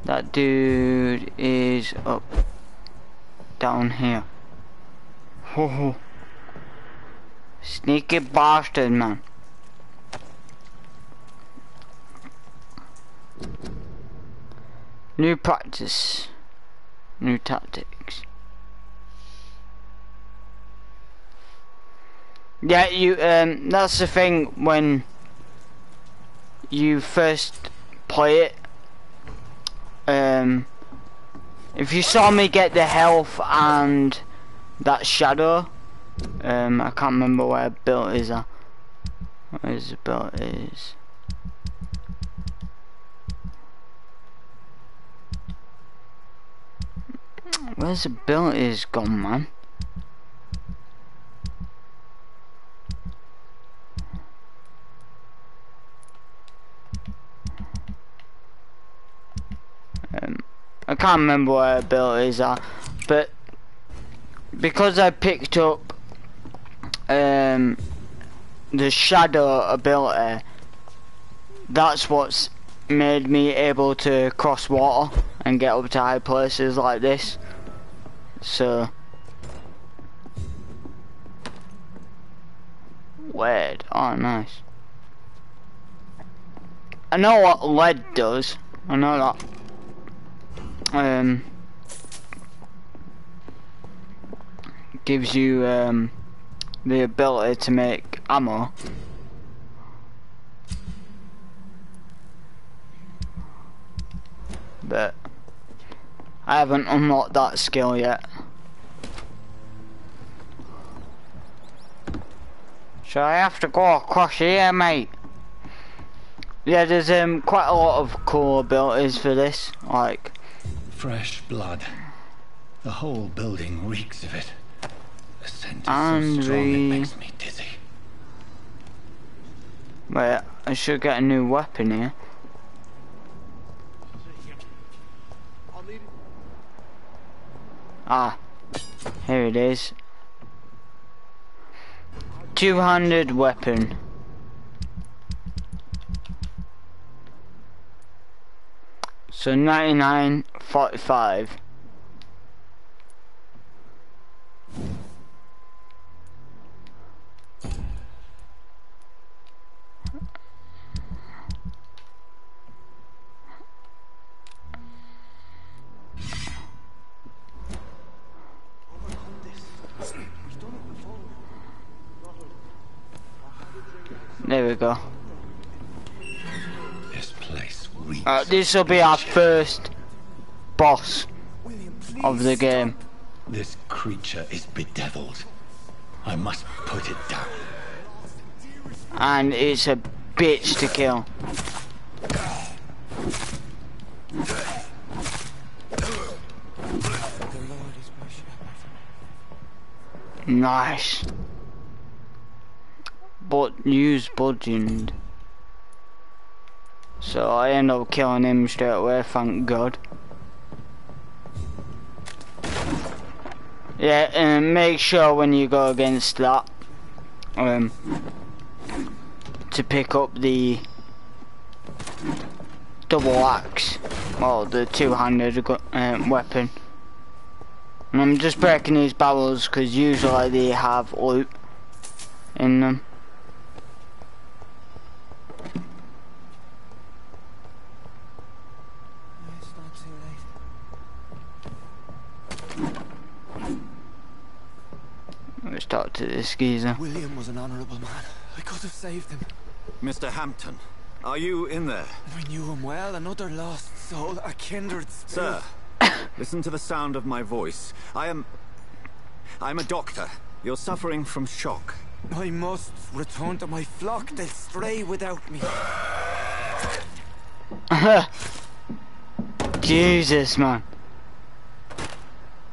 Speaker 1: That dude is up down here. Ho. Sneaky bastard, man. New practice, new tactics. Yeah, you that's the thing when you first play it. If you saw me get the health and that shadow, I can't remember where abilities are. Where's abilities? Where's abilities gone, man? I can't remember where abilities are, but because I picked up the shadow ability, that's what's made me able to cross water and get up to high places like this. So weird. Oh, nice. I know what lead does. I know that. Gives you the ability to make ammo. but I haven't unlocked that skill yet. So I have to go across here, mate. Yeah, there's quite a lot of cool abilities for this, like
Speaker 3: fresh blood. The whole building reeks of it. The scent is so
Speaker 1: and
Speaker 3: strong it makes me dizzy.
Speaker 1: Wait, I should get a new weapon here. Ah, here it is. Two-handed weapon. So 99.45. There we go.
Speaker 3: This place reeks.
Speaker 1: This will be our first boss of the game.
Speaker 3: This creature is bedeviled. I must put it down.
Speaker 1: And it's a bitch to kill. Nice. But use bludgeoned. So I end up killing him straight away, thank God. Yeah, and make sure when you go against that, to pick up the double axe, or the two-handed weapon. And I'm just breaking these barrels because usually they have loot in them. Let's talk to this geezer.
Speaker 14: William was an honourable man. I could have saved him.
Speaker 15: Mr. Hampton, are you in there?
Speaker 14: I knew him well, another lost soul, a kindred spirit.
Speaker 15: Sir, listen to the sound of my voice. I'm a doctor. You're suffering from shock.
Speaker 14: I must return to my flock. They'll stray without me.
Speaker 1: Jesus, man.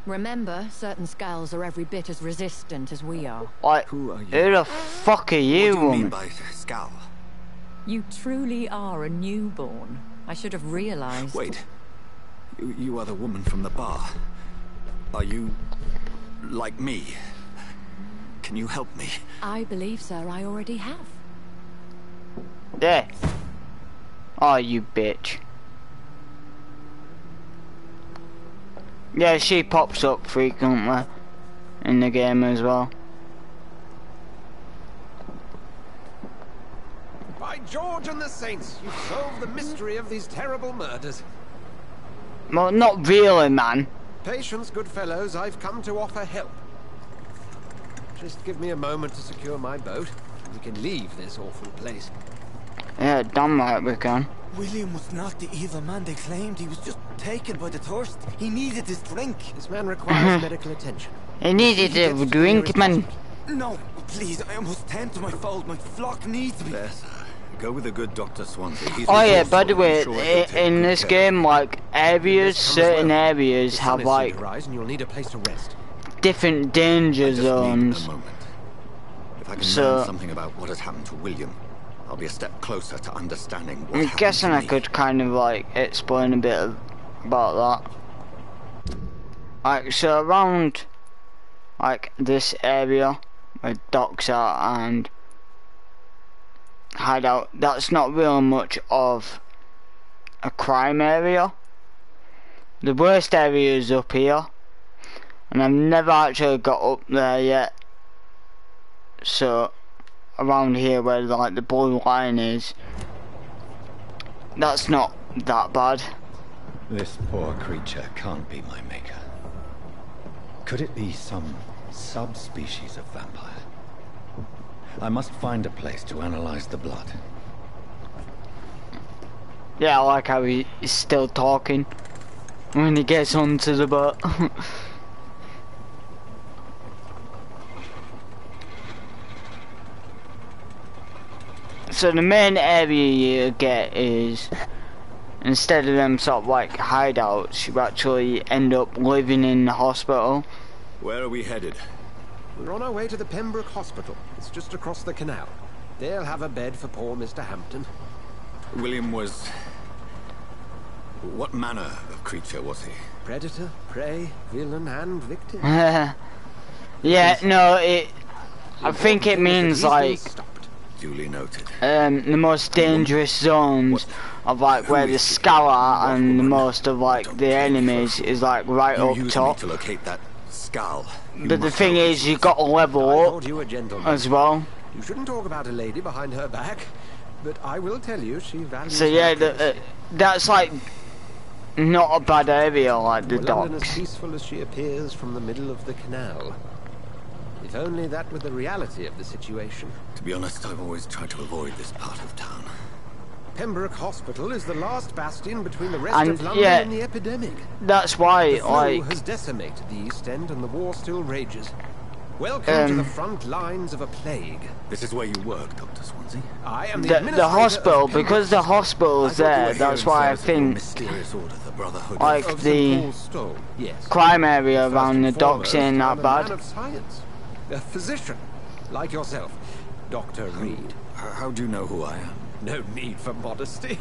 Speaker 10: Remember, certain skulls are every bit as resistant as we are.
Speaker 1: What?
Speaker 15: Who are you?
Speaker 1: Who the fuck are you,
Speaker 15: What do you
Speaker 1: woman?
Speaker 15: mean by skull?
Speaker 10: You truly are a newborn. I should have realized.
Speaker 15: Wait. You are the woman from the bar. Are you like me? Can you help me?
Speaker 10: I believe, sir, I already have.
Speaker 1: There. Oh, you bitch. Yeah, she pops up frequently in the game as well.
Speaker 9: By George and the Saints, you've solved the mystery of these terrible murders.
Speaker 1: Well, not really, man.
Speaker 9: Patience, good fellows, I've come to offer help. Just give me a moment to secure my boat. We can leave this awful place.
Speaker 1: Yeah, damn right we can.
Speaker 14: William was not the evil man they claimed. He was just taken by the thirst. He needed his drink.
Speaker 9: This man requires medical attention.
Speaker 1: He needed a drink, man.
Speaker 14: No, please, I must tend to my fold. My flock needs me.
Speaker 15: There, sir. Go with the good Dr. Swansea. He's
Speaker 1: Oh yeah,
Speaker 15: resourceful.
Speaker 1: by the
Speaker 15: I'm
Speaker 1: way,
Speaker 15: sure he'll take
Speaker 1: in
Speaker 15: good
Speaker 1: this
Speaker 15: care.
Speaker 1: game, like, areas, certain areas
Speaker 9: The sun
Speaker 1: have,
Speaker 9: is
Speaker 1: like,
Speaker 9: soon to rise and you'll need a place to rest.
Speaker 1: different danger
Speaker 15: I just need
Speaker 1: zones.
Speaker 15: a moment. If I can
Speaker 1: So-
Speaker 15: learn something about what has happened to William, I'll be a step closer to understanding what
Speaker 1: I'm
Speaker 15: happened
Speaker 1: guessing
Speaker 15: to
Speaker 1: I
Speaker 15: me.
Speaker 1: could kind of, like, explain a bit about that. Like, so around, like, this area where docks are and hideout, that's not really much of a crime area. The worst area is up here, and I've never actually got up there yet. So around here where like the blue line is, that's not that bad.
Speaker 3: This poor creature can't be my maker. Could it be some subspecies of vampire? I must find a place to analyze the blood.
Speaker 1: Yeah, I like how he's still talking. when he gets onto the boat. So the main area you get is, instead of them sort of like hideouts, you actually end up living in the hospital.
Speaker 15: Where are we headed?
Speaker 9: We're on our way to the Pembroke Hospital. It's just across the canal. They'll have a bed for poor Mr. Hampton.
Speaker 15: William was... What manner of creature was he?
Speaker 9: Predator, prey, villain, and victim.
Speaker 1: Yeah, no, I think it means like...
Speaker 15: Duly noted.
Speaker 1: The most dangerous zones of like where the Scour are and the most of like the enemies is like right up top.
Speaker 15: To locate that skull.
Speaker 1: But the thing is, you got to level up as well.
Speaker 9: You shouldn't talk about a lady behind her back, but I will tell you she values.
Speaker 1: So yeah, that's like not a bad area, like the docks.
Speaker 9: London as peaceful as she appears from the middle of the canal. If only that were the reality of the situation.
Speaker 15: To be honest, I've always tried to avoid this part of town.
Speaker 9: Pembroke Hospital is the last bastion between the rest of London and the epidemic.
Speaker 1: That's why,
Speaker 9: the flu
Speaker 1: like,
Speaker 9: has decimated the East End and the war still rages. Welcome to the front lines of a plague.
Speaker 15: This is where you work, Dr. Swansea.
Speaker 9: I am
Speaker 1: the hospital, because the hospital's there, that's why I think, like, the crime area around the docks ain't that bad.
Speaker 9: A physician, like yourself, Dr. Reed.
Speaker 15: How do you know who I am?
Speaker 9: No need for modesty.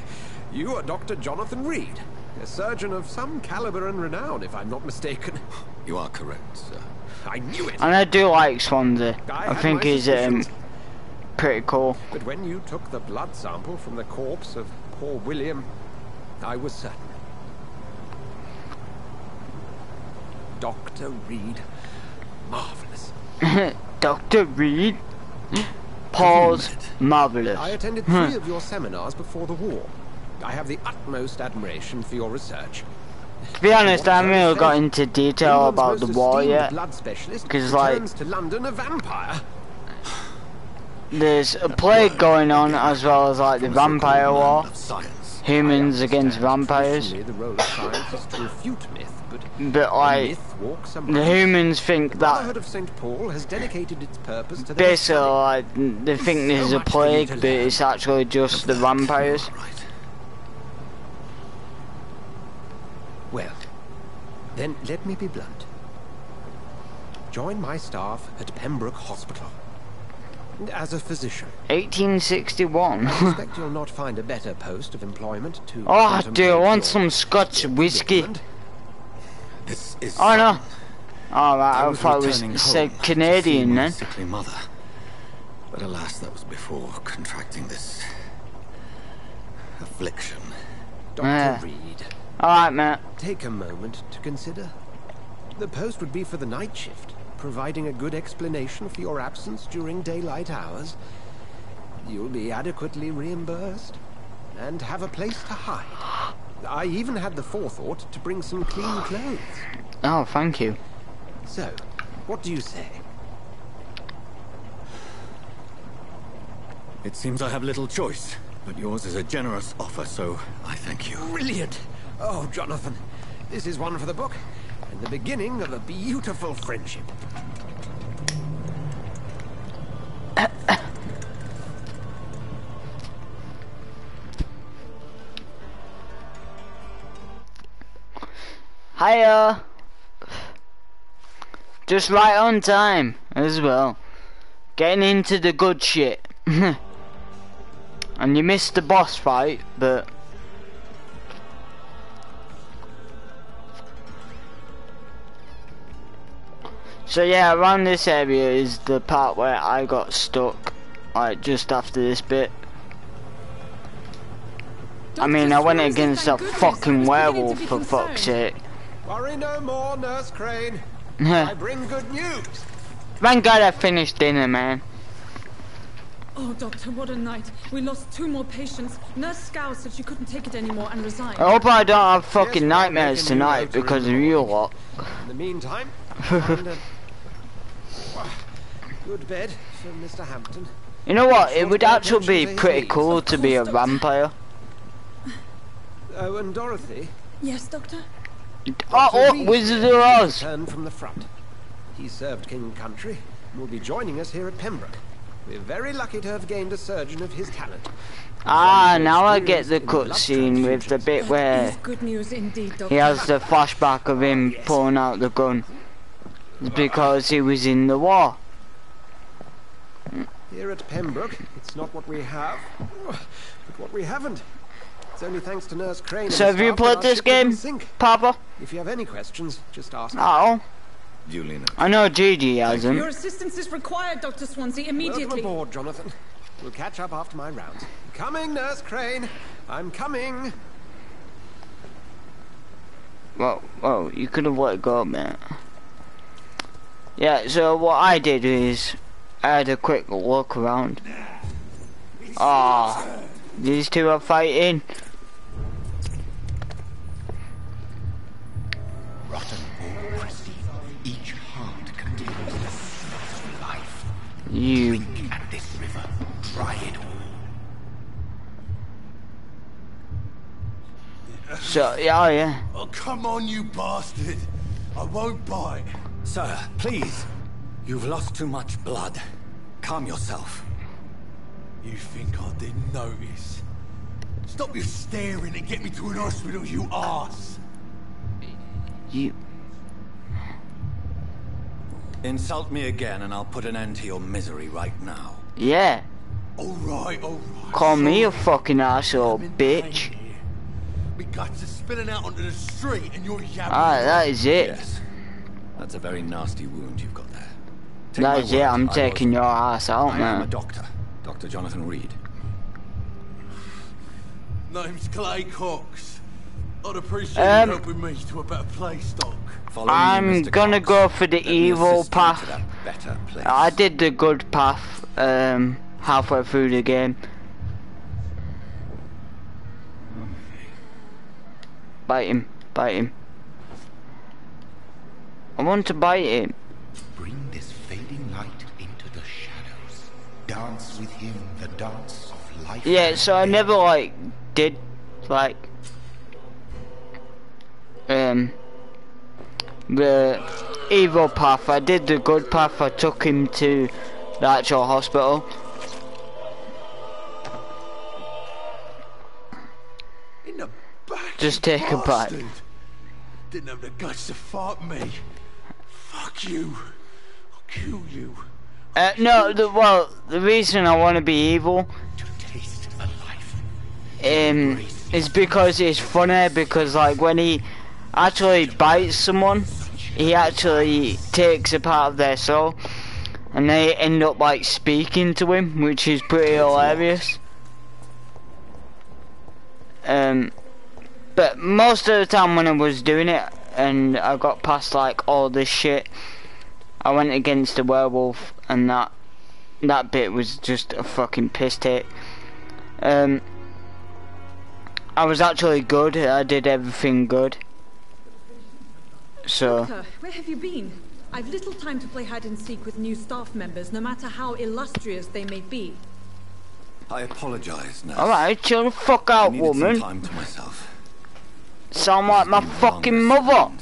Speaker 9: You are Dr. Jonathan Reed, a surgeon of some caliber and renown, if I'm not mistaken.
Speaker 15: You are correct, sir.
Speaker 9: I knew it.
Speaker 1: And I do like Swansea. I think he's pretty cool.
Speaker 9: But when you took the blood sample from the corpse of poor William, I was certain. Dr. Reed, marvelous.
Speaker 1: Dr. Reed? Pause. Marvelous.
Speaker 9: I attended 3 of your seminars before the war. I have the utmost admiration for your research.
Speaker 1: To be honest, I haven't really got into detail about the war yet. Because, like,
Speaker 9: to London a vampire.
Speaker 1: There's a plague going on as well as, like, the vampire war. Humans against vampires.
Speaker 9: The role of science is to refute myth.
Speaker 1: But like, the humans think that
Speaker 9: of St. Paul has dedicated its purpose to
Speaker 1: basically, like, they think there's a plague, but it's actually just the vampires.
Speaker 9: Well, then let me be blunt. Join my staff at Pembroke Hospital as a physician.
Speaker 1: 1861.
Speaker 9: I expect you'll not find a better post of employment to.
Speaker 1: Oh, dude, I want some Scotch whiskey.
Speaker 15: This is.
Speaker 1: Oh no! Alright, I thought it was say Canadian then.
Speaker 15: Sickly mother. But alas, that was before contracting this affliction.
Speaker 9: Dr. Reed.
Speaker 1: Alright, Matt.
Speaker 9: Take a moment to consider. The post would be for the night shift, providing a good explanation for your absence during daylight hours. You'll be adequately reimbursed and have a place to hide. I even had the forethought to bring some clean clothes.
Speaker 1: Oh, thank you.
Speaker 9: So, what do you say?
Speaker 15: It seems I have little choice, but yours is a generous offer, so I thank you.
Speaker 9: Brilliant! Oh, Jonathan, this is one for the book, and the beginning of a beautiful friendship.
Speaker 1: Hiya! Just right on time as well. Getting into the good shit. And you missed the boss fight, but so yeah, around this area is the part where I got stuck, like just after this bit. I mean, I went against a fucking werewolf, for fuck's sake.
Speaker 9: Worry no more, Nurse Crane. I bring good news.
Speaker 1: Thank God I finished dinner, man.
Speaker 16: Oh, Doctor, what a night. We lost 2 more patients. Nurse Scow said she couldn't take it anymore and resigned.
Speaker 1: I hope I don't have fucking nightmares tonight because of you lot.
Speaker 9: In the meantime, find a good bed for Mr. Hampton.
Speaker 1: You know what? It would actually be pretty cool to be a vampire.
Speaker 9: Oh, and Dorothy?
Speaker 16: Yes, Doctor?
Speaker 1: Oh, Wizard of Oz.
Speaker 9: Returned from the front. He served King and Country and will be joining us here at Pembroke. We're very lucky to have gained a surgeon of his talent.
Speaker 1: Ah, now I get the cutscene with the bit where
Speaker 16: Good news indeed, Doctor.
Speaker 1: he has the flashback of him pulling out the gun. It's because he was in the war.
Speaker 9: Here at Pembroke, it's not what we have, but what we haven't. It's only thanks to Nurse Crane.
Speaker 1: So have you played this game, Papa?
Speaker 9: If you have any questions, just ask.
Speaker 1: Oh.
Speaker 15: Julina.
Speaker 1: I know Gigi hasn't.
Speaker 16: Your assistance is required, Dr. Swansea, immediately.
Speaker 9: Welcome aboard, Jonathan. We'll catch up after my rounds. Coming, Nurse Crane. I'm coming.
Speaker 1: Well, you could have let it go, mate. Yeah, so what I did is I had a quick look around. Ah, these two are fighting.
Speaker 3: Rotten old Christine. Each heart contains the seeds of life.
Speaker 1: You.
Speaker 3: Drink at this river. Try it all.
Speaker 1: So, yeah.
Speaker 6: Oh, come on, you bastard. I won't bite.
Speaker 15: Sir, please. You've lost too much blood. Calm yourself.
Speaker 6: You think I didn't notice? Stop your staring and get me to an hospital, you arse.
Speaker 1: You.
Speaker 15: Insult me again and I'll put an end to your misery right now.
Speaker 1: Yeah.
Speaker 6: Alright.
Speaker 1: Call me a fucking asshole, bitch.
Speaker 6: Me guts are spilling out onto the street and you're yabbing.
Speaker 1: That is it.
Speaker 15: Yes. That's a very nasty wound you've got there.
Speaker 1: That is it, I'm taking your ass out, man.
Speaker 15: I am a doctor. Dr. Jonathan Reed.
Speaker 6: Name's Clay Cox. I'd appreciate you helping me to a better place, Doc.
Speaker 1: I'm gonna go for the evil path. I did the good path halfway through the game. Bite him. I want to bite him.
Speaker 3: Bring this fading light into the shadows. Dance with him the dance of life.
Speaker 1: Yeah, so I never did the evil path. I did the good path. I took him to the actual hospital.
Speaker 6: In the back.
Speaker 1: Just take a bite.
Speaker 6: Didn't have the guts to fight me. Fuck you. I'll kill you.
Speaker 1: No, the reason I want to be evil is because it's funny, because when he actually bites someone, he actually takes a part of their soul and they end up speaking to him, which is pretty hilarious. But most of the time when I was doing it and I got past all this shit, I went against a werewolf and that bit was just a fucking piss take. I was actually good. I did everything good. So.
Speaker 16: Doctor, where have you been? I've little time to play hide and seek with new staff members, no matter how illustrious they may be.
Speaker 15: I apologize, nurse.
Speaker 1: Alright, chill the fuck out, woman.
Speaker 15: Some time to myself.
Speaker 1: Sound like my fucking mother.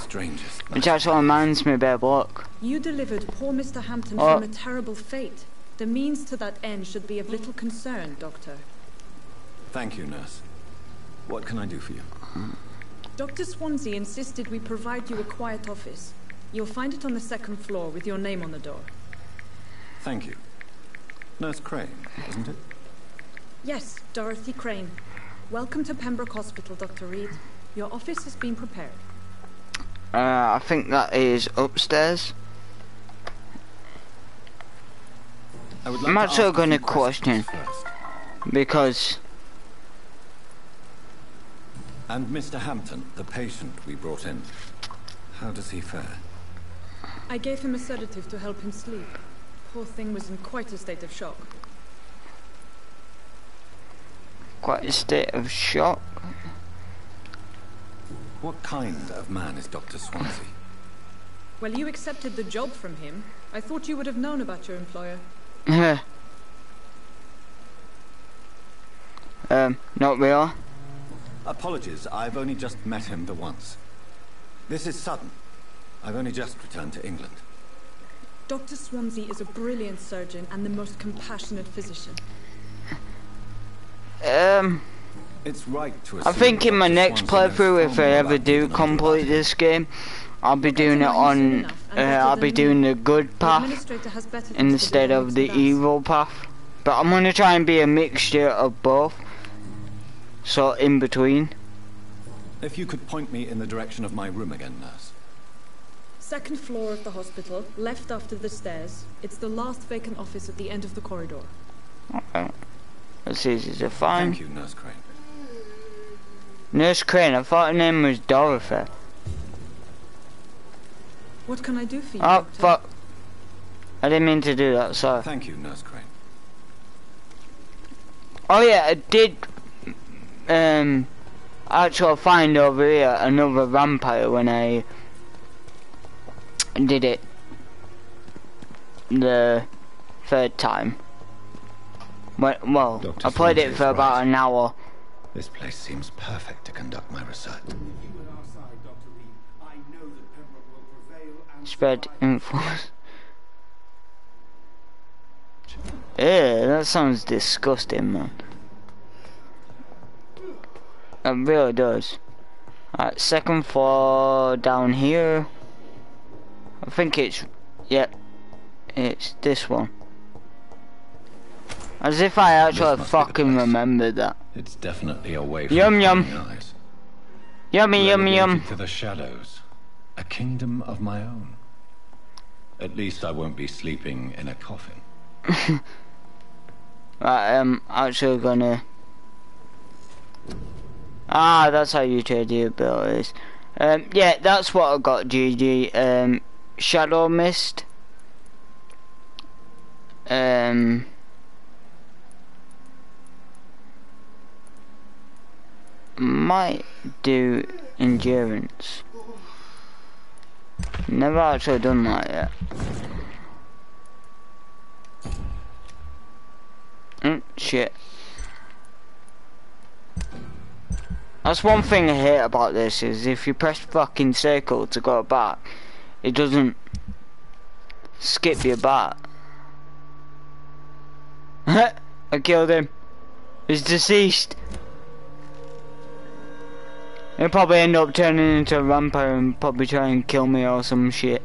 Speaker 15: Strangest.
Speaker 1: Which actually reminds me of Bear Block.
Speaker 16: You delivered poor Mr. Hampton from a terrible fate. The means to that end should be of little concern, Doctor.
Speaker 15: Thank you, nurse. What can I do for you?
Speaker 16: Dr. Swansea insisted we provide you a quiet office. You'll find it on the second floor with your name on the door.
Speaker 15: Thank you. Nurse Crane, isn't it?
Speaker 16: Yes, Dorothy Crane. Welcome to Pembroke Hospital, Dr. Reed. Your office has been prepared.
Speaker 1: I think that is upstairs. I'm actually going to question because.
Speaker 15: And Mr. Hampton, the patient we brought in, how does he fare?
Speaker 16: I gave him a sedative to help him sleep. Poor thing was in quite a state of shock.
Speaker 1: Quite a state of shock?
Speaker 15: What kind of man is Dr. Swansea?
Speaker 16: Well, you accepted the job from him. I thought you would have known about your employer.
Speaker 1: Not really.
Speaker 15: Apologies, I've only just met him the once. This is sudden. I've only just returned to England.
Speaker 16: Dr. Swansea is a brilliant surgeon and the most compassionate physician.
Speaker 15: It's right to
Speaker 1: I think in my next playthrough, if I ever do complete this game, I'll be doing it on, I'll be doing the good path instead of the evil path. But I'm gonna try and be a mixture of both, so in between.
Speaker 15: If you could point me in the direction of my room again, nurse.
Speaker 16: Second floor of the hospital, left after the stairs. It's the last vacant office at the end of the corridor.
Speaker 1: Okay. That's easy to find.
Speaker 15: Thank you, Nurse Crane.
Speaker 1: Nurse Crane, I thought her name was Dorothy.
Speaker 16: What can I do for you,
Speaker 1: Oh,
Speaker 16: Doctor?
Speaker 1: fuck. I didn't mean to do that, sorry.
Speaker 15: Thank you, Nurse Crane.
Speaker 1: Oh yeah, I did actually find over here another vampire when I did it the third time. Well,
Speaker 15: Dr.
Speaker 1: I played
Speaker 15: Swansea
Speaker 1: it
Speaker 15: is
Speaker 1: for about
Speaker 15: right.
Speaker 1: an hour.
Speaker 15: This place seems perfect to conduct my research.
Speaker 1: Spread influence. Yeah, that sounds disgusting, man. It really does. Alright, second floor down here. I think it's, yep, it's this one. As if I actually fucking remembered that.
Speaker 15: It's definitely away from
Speaker 1: Yum yum.
Speaker 15: prying eyes.
Speaker 1: Yummy yum yum.
Speaker 15: Relegated to the shadows, a kingdom of my own. At least I won't be sleeping in a coffin.
Speaker 1: Right, I'm actually gonna. Ah, that's how you trade your abilities. Yeah, that's what I got, GG. Shadow Mist. Might do endurance. Never actually done that yet. Shit. That's one thing I hate about this, is if you press fucking circle to go back, it doesn't skip you back. I killed him. He's deceased. He'll probably end up turning into a vampire and probably try and kill me or some shit.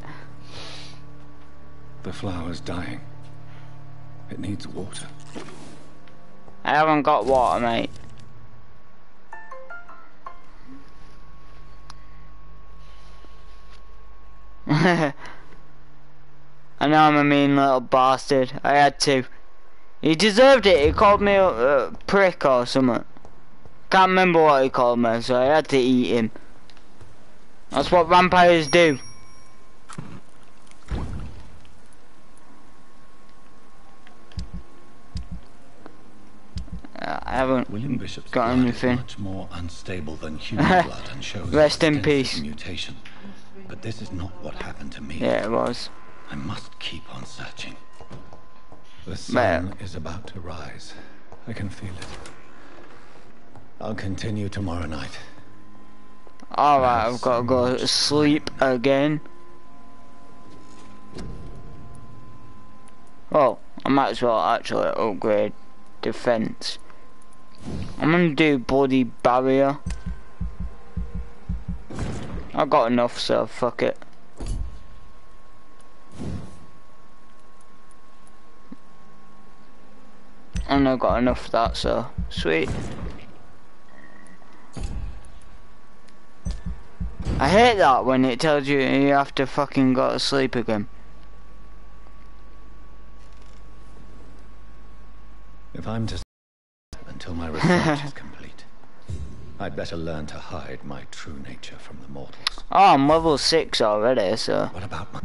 Speaker 15: The flower's dying. It needs water.
Speaker 1: I haven't got water, mate. I know I'm a mean little bastard. I had to. He deserved it. He called me a prick or something. Can't remember what he called me, so I had to eat him. That's what vampires do. I haven't
Speaker 15: William Bishop's
Speaker 1: got
Speaker 15: blood
Speaker 1: anything.
Speaker 15: is much more unstable than human blood and shows
Speaker 1: Rest in
Speaker 15: extensive
Speaker 1: peace.
Speaker 15: mutation. But this is not what happened to me.
Speaker 1: Yeah, it was.
Speaker 15: I must keep on searching. The sun is about to rise. I can feel it. I'll continue tomorrow night.
Speaker 1: Alright, I've got to go to sleep again. Oh, I might as well actually upgrade defense. I'm gonna do bloody barrier. I got enough, so fuck it. And I got enough of that, so sweet. I hate that when it tells you you have to fucking go to sleep again.
Speaker 15: If I'm to until my research is complete, I'd better learn to hide my true nature from the mortals.
Speaker 1: Oh, I'm level 6 already, so.
Speaker 15: What about my...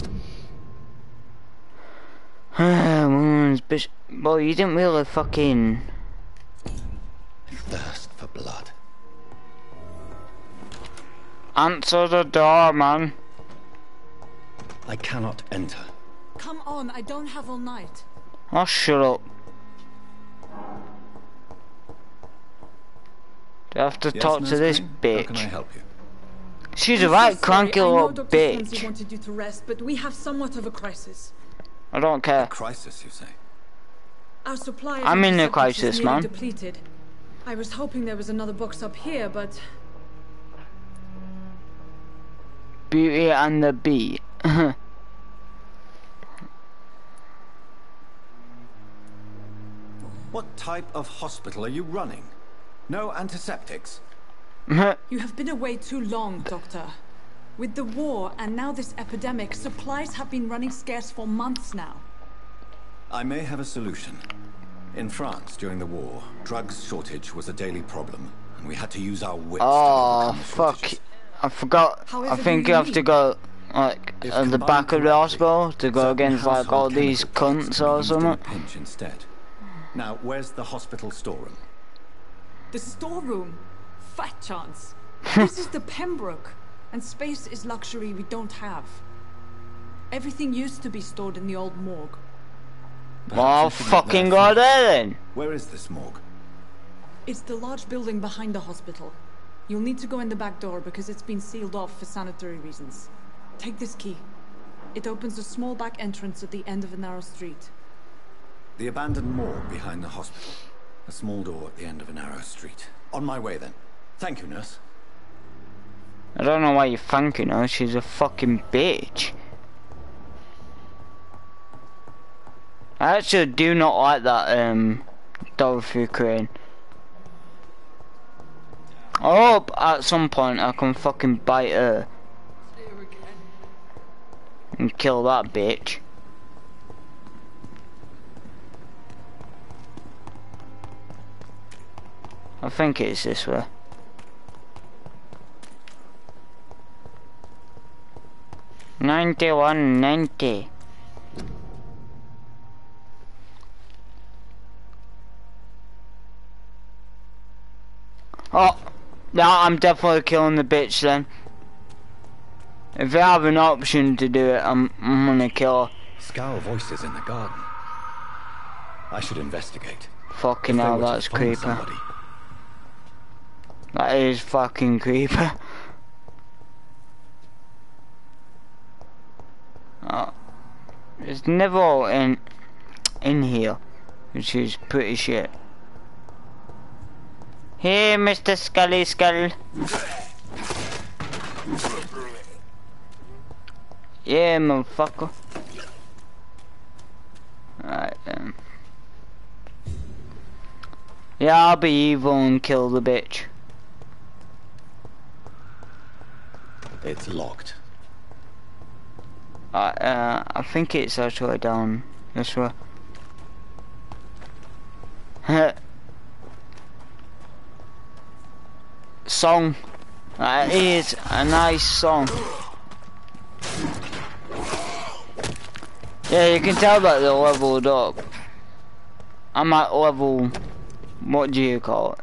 Speaker 1: Well, you didn't really fucking...
Speaker 15: thirst for blood.
Speaker 1: Answer the door, man.
Speaker 15: I cannot enter.
Speaker 16: Come on, I don't have all night.
Speaker 1: Oh, shut up. Do I have to
Speaker 15: Yes,
Speaker 1: talk
Speaker 15: Nurse
Speaker 1: to this
Speaker 15: Crane?
Speaker 1: bitch?
Speaker 15: How can I help you?
Speaker 1: She's
Speaker 16: I'm
Speaker 1: a right
Speaker 16: so sorry.
Speaker 1: cranky
Speaker 16: I know
Speaker 1: little
Speaker 16: Dr. Swansea
Speaker 1: bitch.
Speaker 16: wanted you to rest, but we have somewhat of a crisis.
Speaker 1: I don't care.
Speaker 3: A crisis, you say?
Speaker 16: Our supply of
Speaker 1: I'm in a
Speaker 16: antiseptics
Speaker 1: crisis,
Speaker 16: is nearly
Speaker 1: man.
Speaker 16: depleted. I was hoping there was another box up here, but
Speaker 1: Beauty and the Beat.
Speaker 3: What type of hospital are you running? No antiseptics?
Speaker 16: you have been away too long, Doctor. With the war and now this epidemic, supplies have been running scarce for months now.
Speaker 3: I may have a solution. In France, during the war, drugs shortage was a daily problem, and we had to use our wits to overcome the
Speaker 1: fuck.
Speaker 3: shortages.
Speaker 1: I forgot.
Speaker 16: However,
Speaker 1: I think you have to go, like,
Speaker 3: If
Speaker 1: at the
Speaker 3: combined
Speaker 1: back of the
Speaker 3: correctly,
Speaker 1: hospital to go
Speaker 3: certain
Speaker 1: against, like, all
Speaker 3: household
Speaker 1: these
Speaker 3: chemical drugs
Speaker 1: cunts
Speaker 3: can be
Speaker 1: or
Speaker 3: used in a
Speaker 1: something.
Speaker 3: pinch instead. Now, where's the hospital storeroom?
Speaker 16: The storeroom? Fat chance. This is the Pembroke, and space is luxury we don't have. Everything used to be stored in the old morgue.
Speaker 3: Perhaps
Speaker 1: Well, I'll
Speaker 3: you should
Speaker 1: fucking
Speaker 3: make
Speaker 1: go
Speaker 3: that
Speaker 1: there
Speaker 3: first.
Speaker 1: then.
Speaker 3: Where is this morgue?
Speaker 16: It's the large building behind the hospital. You'll need to go in the back door because it's been sealed off for sanitary reasons. Take this key. It opens a small back entrance at the end of a narrow street.
Speaker 3: The abandoned morgue behind the hospital. A small door at the end of a narrow street. On my way then. Thank you, nurse.
Speaker 1: I don't know why you're thanking her. She's a fucking bitch. I actually do not like that, Dorothy Crane. I hope at some point I can fucking bite her. And kill that bitch. I think it's this way. $91.90. Oh, yeah, I'm definitely killing the bitch then. If I have an option to do it, I'm gonna kill her.
Speaker 15: Scowl voices in the garden. I should investigate.
Speaker 1: Fucking
Speaker 15: If they
Speaker 1: hell,
Speaker 15: were to
Speaker 1: that's
Speaker 15: find
Speaker 1: creepy.
Speaker 15: somebody.
Speaker 1: That is fucking creepy. Oh, there's never in here, which is pretty shit. Hey, Mr. Scully Skull. Yeah, motherfucker. Alright then. Yeah, I'll be evil and kill the bitch.
Speaker 15: It's locked.
Speaker 1: I think it's actually down this way. Song. That is a nice song. Yeah, you can tell that they're leveled up. I'm at level... what do you call it?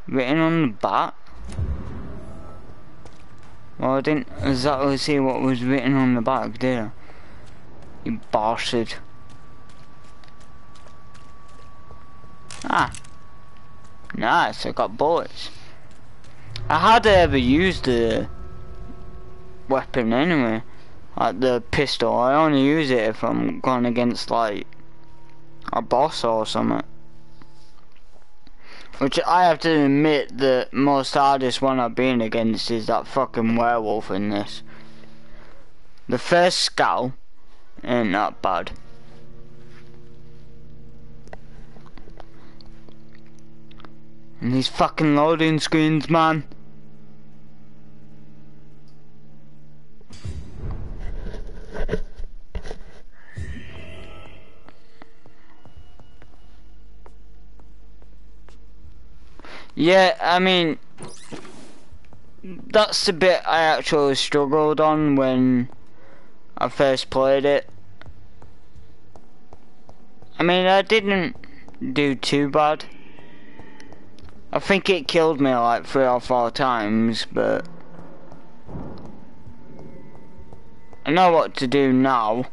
Speaker 1: Written on the back? Well, I didn't exactly see what was written on the back, did I? You bastard. Ah. Nice, I got bullets. I hardly ever used the weapon anyway. Like the pistol, I only use it if I'm going against like a boss or something. Which I have to admit, the most hardest one I've been against is that fucking werewolf in this. The first scowl ain't that bad. And these fucking loading screens, man. Yeah, I mean, that's the bit I actually struggled on when I first played it. I mean, I didn't do too bad. I think it killed me like 3 or 4 times, but I know what to do now.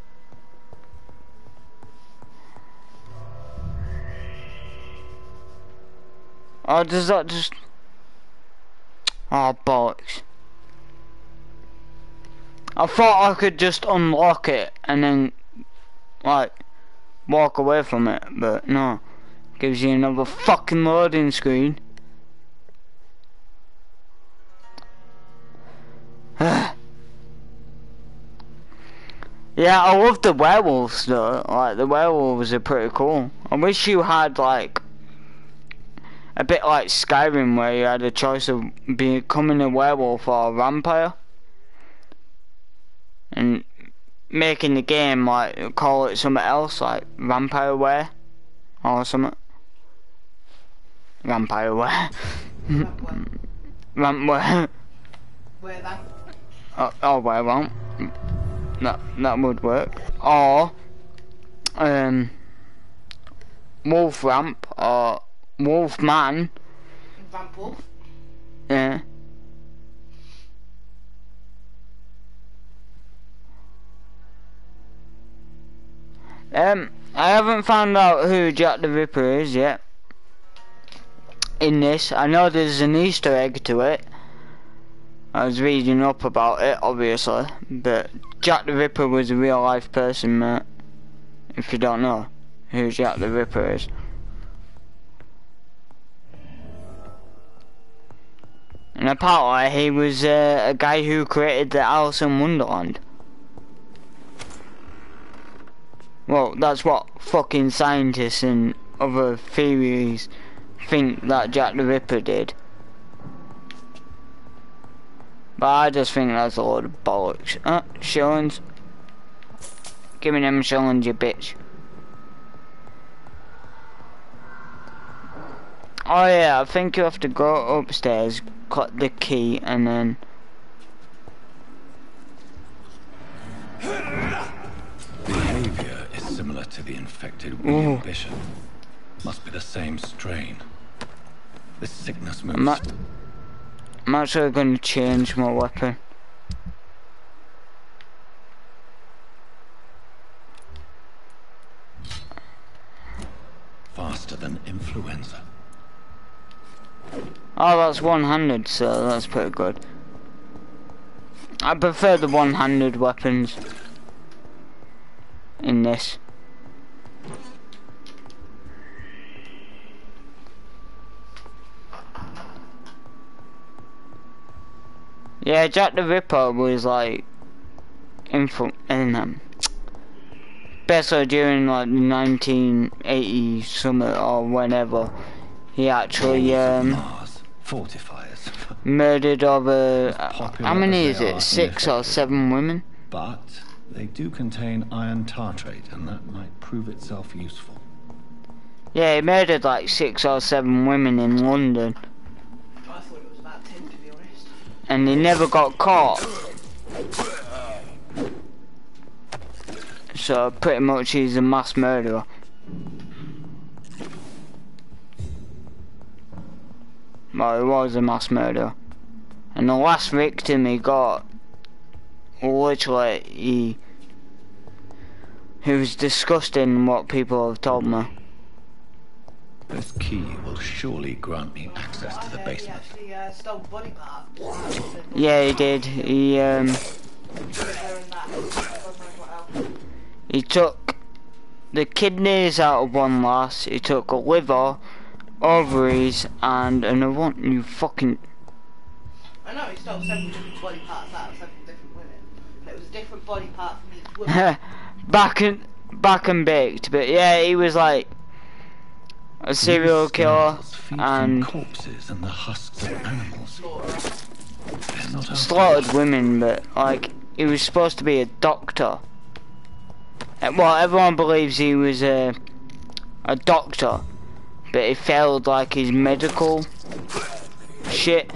Speaker 1: Or does that just... Oh, bollocks. I thought I could just unlock it and then, like, walk away from it, but no. Gives you another fucking loading screen. Yeah, I love the werewolves though. Like, the werewolves are pretty cool. I wish you had, like, a bit like Skyrim, where you had a choice of becoming a werewolf or a vampire. And making the game, like, call it something else, like Vampire Wear or something. Vampire Wear. Vampire.
Speaker 4: Wear that.
Speaker 1: Oh, wear that. That would work. Or Wolf Ramp or Wolf Man.
Speaker 4: Vamp Wolf.
Speaker 1: Yeah. I haven't found out who Jack the Ripper is yet. In this, I know there's an Easter egg to it. I was reading up about it, obviously, but Jack the Ripper was a real life person, mate. If you don't know who Jack the Ripper is. And apparently he was a guy who created the Alice in Wonderland. Well, that's what fucking scientists and other theories think that Jack the Ripper did. But I just think that's a load of bollocks. Shillings. Give me them shillings, you bitch. Oh yeah, I think you have to go upstairs, cut the key, and then...
Speaker 15: Behavior is similar to the infected William Bishop. Must be the same strain. This sickness moves...
Speaker 1: I'm actually going to change my weapon.
Speaker 15: Faster than influenza.
Speaker 1: Oh, that's one-handed, so that's pretty good. I prefer the one-handed weapons in this. Yeah, Jack the Ripper was like basically during like the 1980s summer or whenever, he actually murdered over how many is it? 6 or 7 women.
Speaker 15: But they do contain iron tartrate, and that might prove itself useful.
Speaker 1: Yeah, he murdered like 6 or 7 women in London.
Speaker 4: I thought it was about 10, to be honest.
Speaker 1: And he never got caught. So pretty much he's a mass murderer. Well, he was a mass murderer. And the last victim he got, literally, he was disgusting, what people have told me.
Speaker 15: This key will surely grant me access to the basement.
Speaker 4: He actually stole body parts.
Speaker 1: Yeah, he did. He took the kidneys out of one lass, he took a liver, ovaries, and another one. You fucking...
Speaker 4: I know he stole several different body parts out of several different women. And it was a different body part from each woman. back and baked, but yeah, he was like a serial killer and
Speaker 15: corpses and the husks of animals.
Speaker 1: Slaughtered women, but like he was supposed to be a doctor. Well, everyone believes he was a doctor, but he failed like his medical shit,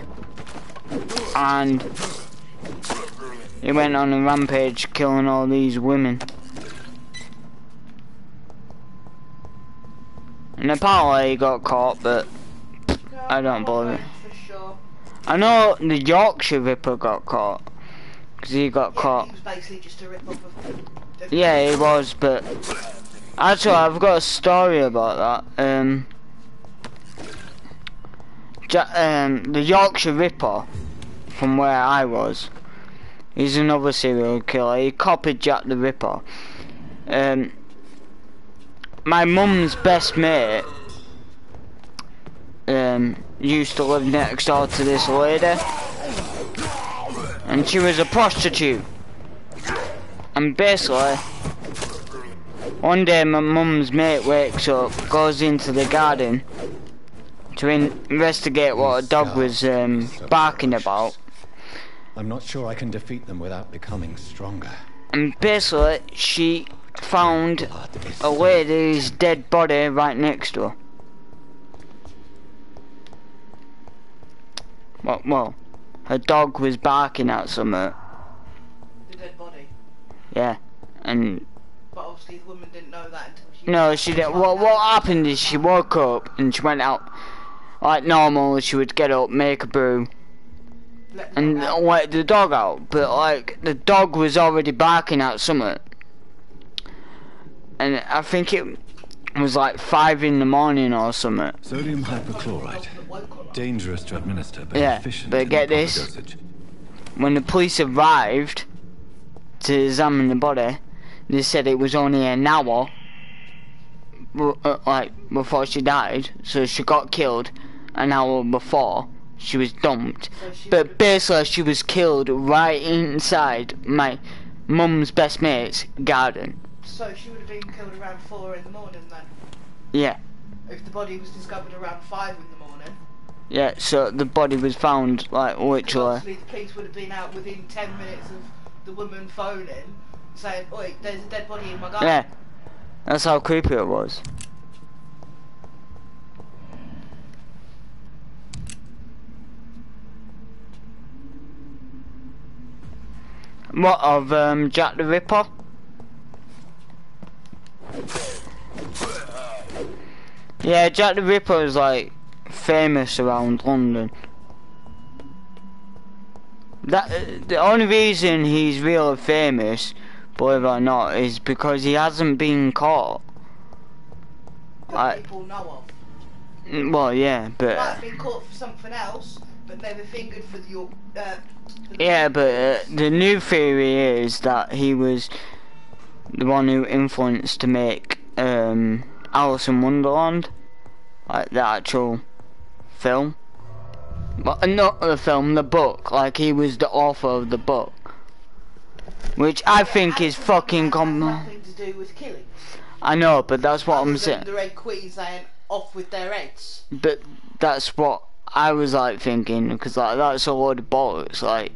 Speaker 1: and he went on a rampage killing all these women. And apparently he got caught, but I don't believe it. I know the Yorkshire Ripper got caught, because he got caught.
Speaker 4: He was basically just a rip-off of...
Speaker 1: Yeah, he was, but actually I've got a story about that. the Yorkshire Ripper, from where I was, he's another serial killer. He copied Jack the Ripper. My mum's best mate used to live next door to this lady, and she was a prostitute. And basically, one day my mum's mate wakes up, goes into the garden to investigate what a dog was barking about.
Speaker 15: I'm not sure I can defeat them without becoming stronger.
Speaker 1: And basically, she found a lady's dead body right next to her. Well, her dog was barking at something.
Speaker 4: The dead body?
Speaker 1: Yeah, and...
Speaker 4: But obviously the woman didn't know that until she...
Speaker 1: No, she didn't. What happened is she woke up and she went out like normal. She would get up, make a brew, and let the dog out. But like, the dog was already barking at something. And I think it was like 5 in the morning or something.
Speaker 15: Sodium hypochlorite. Dangerous to administer, but
Speaker 1: yeah,
Speaker 15: efficient
Speaker 1: but get this.
Speaker 15: Dosage.
Speaker 1: When the police arrived to examine the body, they said it was only an hour like before she died, so she got killed an hour before she was dumped. But basically she was killed right inside my mum's best mate's garden.
Speaker 4: So she would have been killed around 4 in the morning then?
Speaker 1: Yeah.
Speaker 4: If the body was discovered around 5 in the morning?
Speaker 1: Yeah, so the body was found like literally...
Speaker 4: Obviously the police would have been out within 10 minutes of the woman phoning, saying, oi, there's a dead body in my garden.
Speaker 1: Yeah, that's how creepy it was. What of Jack the Ripper? Yeah, Jack the Ripper is like famous around London. The only reason he's really famous, believe it or not, is because he hasn't been caught.
Speaker 4: That people know of.
Speaker 1: Well, yeah, but...
Speaker 4: Might have been caught for something else, but never fingered for the...
Speaker 1: yeah, but the new theory is that he was the one who influenced to make Alice in Wonderland, like the actual film. But not the film, the book. Like he was the author of the book, which I think is fucking
Speaker 4: nothing to do with killing.
Speaker 1: I know, but that's what I'm saying.
Speaker 4: The Red Queen saying off with their heads.
Speaker 1: But that's what I was like thinking, because like that's a load of bollocks. Like.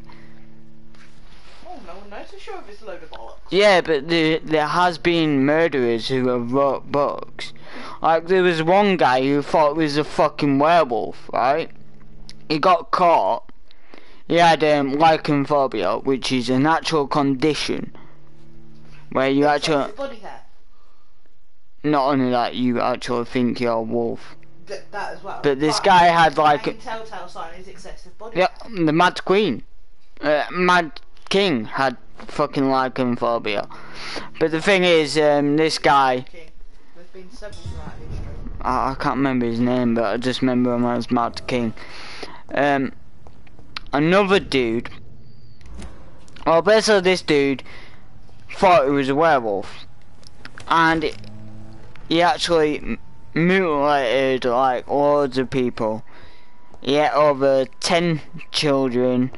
Speaker 4: Oh no, I'm not so sure if it's a load of bollocks.
Speaker 1: Yeah, but there has been murderers who have wrote books. Like there was one guy who thought it was a fucking werewolf, right? He got caught. He had lycanthropia, which is a natural condition where you actually...
Speaker 4: Body hair.
Speaker 1: Not only that, you actually think you're a wolf.
Speaker 4: That as well.
Speaker 1: But this guy had like...
Speaker 4: The telltale sign is excessive body
Speaker 1: hair.
Speaker 4: hair.
Speaker 1: Yeah, the Mad Queen. Mad King had fucking lycanthropia. But the thing is, this guy...
Speaker 4: There's been several throughout history.
Speaker 1: I can't remember his name, but I just remember him as Mad King. Another dude, well basically this dude thought he was a werewolf, and he actually mutilated like loads of people. He ate over 10 children,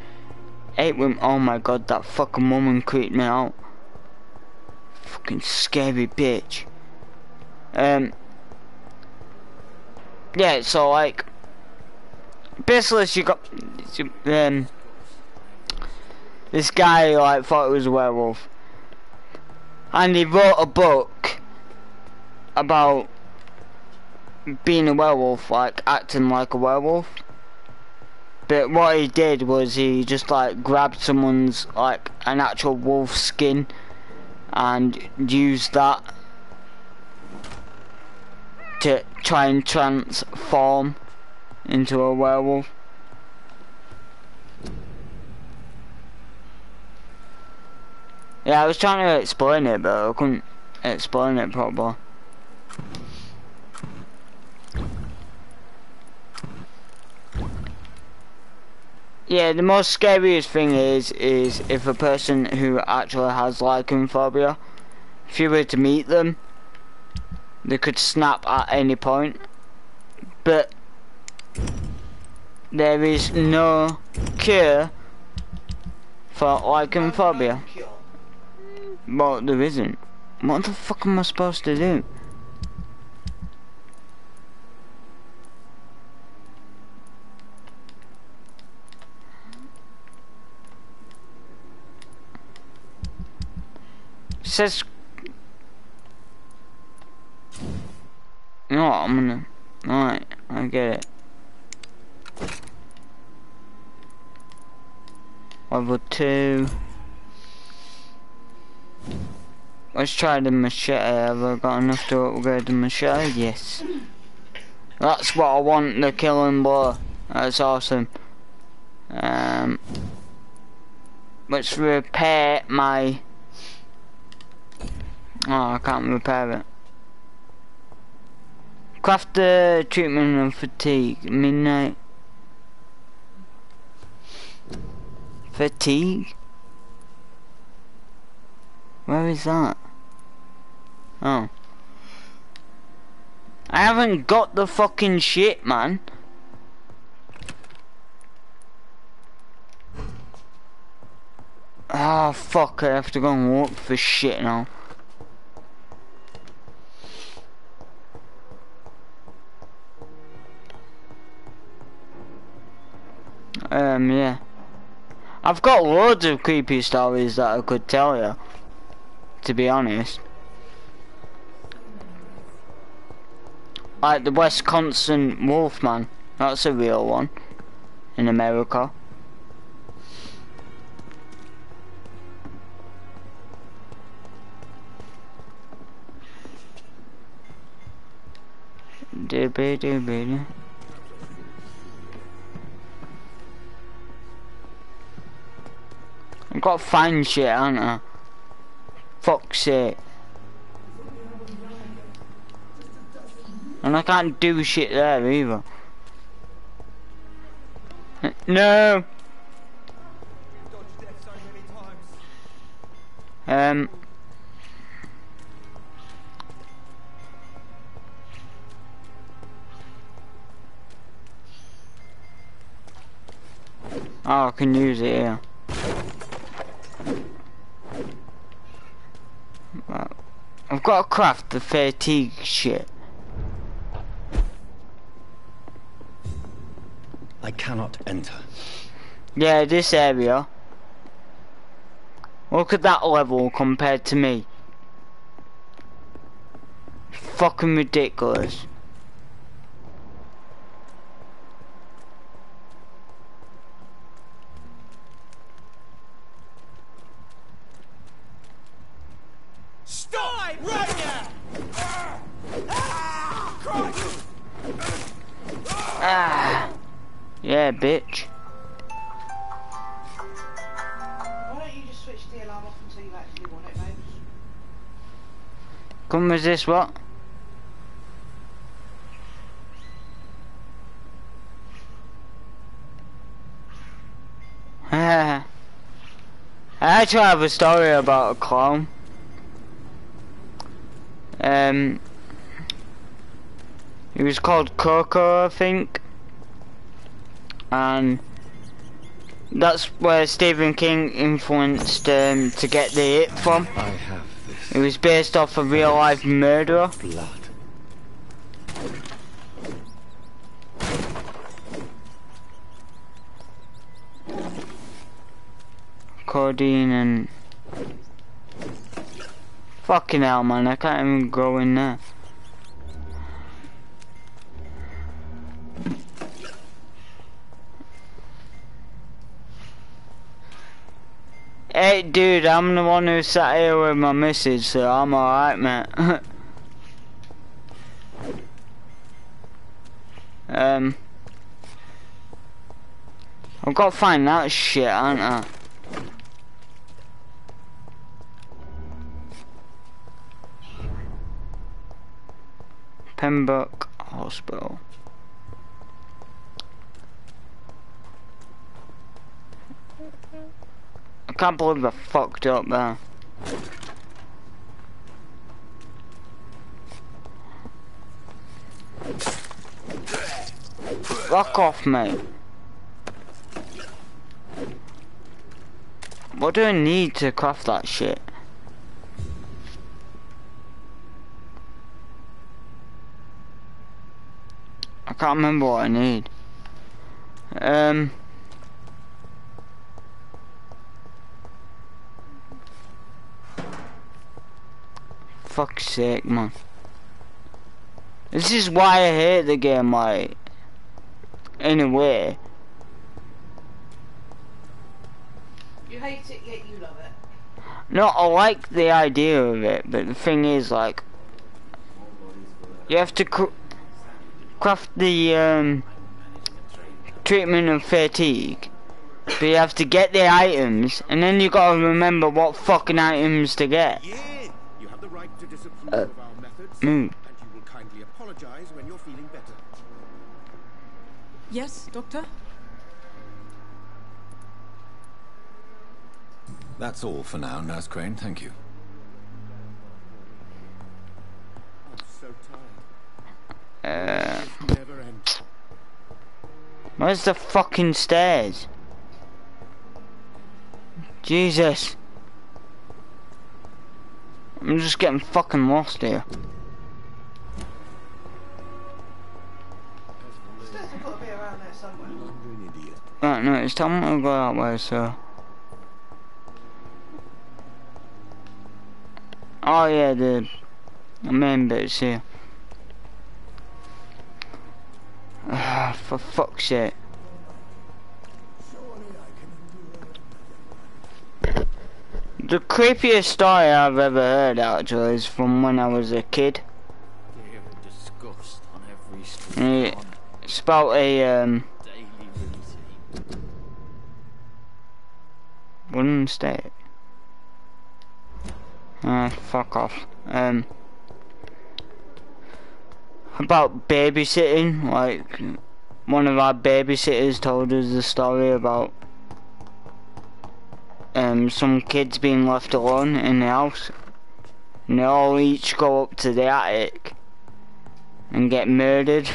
Speaker 1: 8 women. Oh my god, that fucking woman creeped me out. Fucking scary bitch. Yeah, so like basically she got this guy like thought it was a werewolf, and he wrote a book about being a werewolf, like acting like a werewolf. But what he did was he just like grabbed someone's like an actual wolf skin and used that to try and transform into a werewolf. Yeah, I was trying to explain it, but I couldn't explain it properly. Yeah, the most scariest thing is if a person who actually has lycanphobia, if you were to meet them, they could snap at any point. But there is no cure for lycanphobia. Well, there isn't. What the fuck am I supposed to do? It says, you know what, I'm gonna, alright, I get it. Level 2. Let's try the machete. Have I got enough to upgrade the machete? Yes. That's what I want, the killing blow. That's awesome. Let's repair my... Oh, I can't repair it. Craft the treatment of fatigue. Midnight. Fatigue? Where is that? Oh. I haven't got the fucking shit, man. Oh fuck, I have to go and look for shit now. Yeah. I've got loads of creepy stories that I could tell you, to be honest. Like the Wisconsin Wolfman, that's a real one, in America. Doobie. I've got to find shit, haven't I? Fuck's sake. And I can't do shit there either. No! Oh, I can use it here. I've got to craft the fatigue shit.
Speaker 15: I cannot enter.
Speaker 1: Yeah, this area. Look at that level compared to me. Fucking ridiculous.
Speaker 6: Stop right now!
Speaker 1: Ah. Yeah, bitch.
Speaker 4: Why don't you just switch the alarm off until you actually want it, mate?
Speaker 1: Come with this, what? I actually have a story about a clown. He was called Coco, I think. And that's where Stephen King influenced to get the It from.
Speaker 15: I have this.
Speaker 1: It was based off a real life murderer.
Speaker 15: Blood.
Speaker 1: Codeine and... Fucking hell, man, I can't even go in there. Hey, dude, I'm the one who sat here with my missus, so I'm alright, mate. I've got to find that shit, haven't I? Pembroke Hospital. Can't believe I fucked up there. Fuck off, mate. What do I need to craft that shit? I can't remember what I need. Fuck's sake, man. This is why I hate the game, like, in a way.
Speaker 4: You hate it, yet you love it.
Speaker 1: No, I like the idea of it, but the thing is, like, you have to craft the treatment of fatigue, but you have to get the items, and then you gotta remember what fucking items to get.
Speaker 2: You have the right to disapprove of our methods, and you will kindly apologize when you're feeling better.
Speaker 16: Yes, Doctor?
Speaker 15: That's all for now, Nurse Crane, thank you.
Speaker 2: I'm so tired. Never end.
Speaker 1: Where's the fucking stairs? Jesus. I'm just getting fucking lost here.
Speaker 4: Stairs have got to be around there somewhere.
Speaker 1: Right, no, it's time to go that way, so. Oh yeah, the main bit's here. Ah, for fuck's sake. The creepiest story I've ever heard, actually, is from when I was a kid.
Speaker 17: Disgust on every street.
Speaker 1: It's about a wooden stake. Fuck off. About babysitting, like, one of our babysitters told us the story about some kids being left alone in the house, and they all each go up to the attic and get murdered.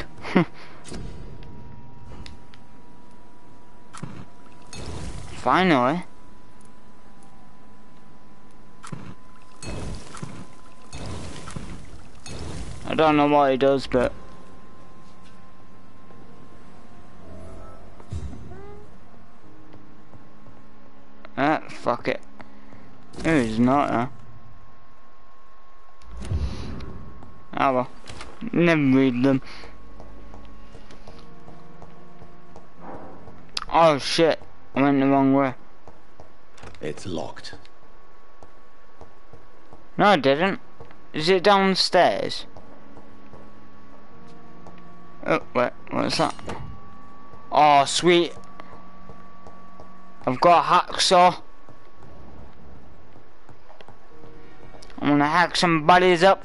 Speaker 1: Finally. I don't know what he does, but fuck it. Who's not, huh? Oh well. Never read them. Oh shit, I went the wrong way.
Speaker 15: It's locked.
Speaker 1: No, I didn't. Is it downstairs? Oh, wait, what's that? Oh, sweet. I've got a hacksaw. I'm gonna hack some bodies up.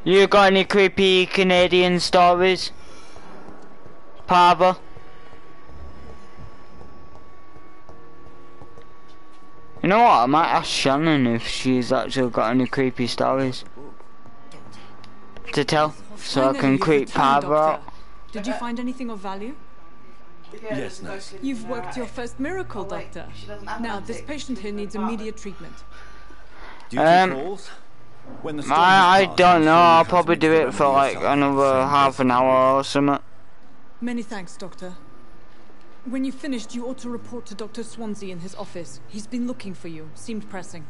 Speaker 1: You got any creepy Canadian stories, Pava? You know what, I might ask Shannon if she's actually got any creepy stories to tell, so I can creep Pava out.
Speaker 16: Did you find anything of value?
Speaker 15: Yes, nurse.
Speaker 16: You've worked your first miracle, Doctor. Now, this patient here needs immediate treatment.
Speaker 1: I don't know, I'll probably do it for like another half an hour or something.
Speaker 16: Many thanks, Doctor. When you finished, you ought to report to Dr. Swansea in his office. He's been looking for you. Seemed pressing.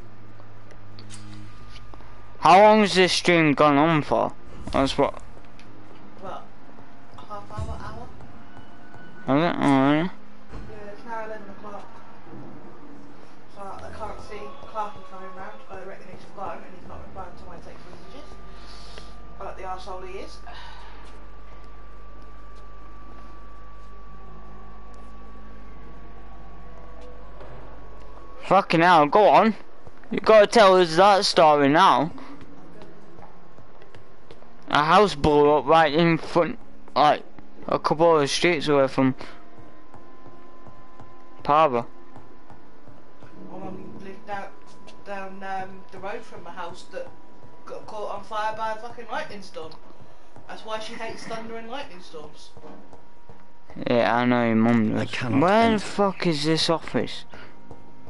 Speaker 1: How long has this stream gone on for? That's what.
Speaker 4: Well, half hour?
Speaker 1: Okay, alright.
Speaker 4: Yeah, it's now 11 o'clock. So I can't see Clarky coming round. I reckon he's flown and he's not replying to my text messages. Like the arsehole he is.
Speaker 1: Fucking hell, go on. You gotta tell us that story now. A house blew up right in front, like a couple of streets away from Pava.
Speaker 4: My mum lived down the road from my house that got caught on fire by a fucking lightning storm. That's why she hates thunder and lightning storms.
Speaker 1: Yeah, I know your mum does. Where the fuck is this office?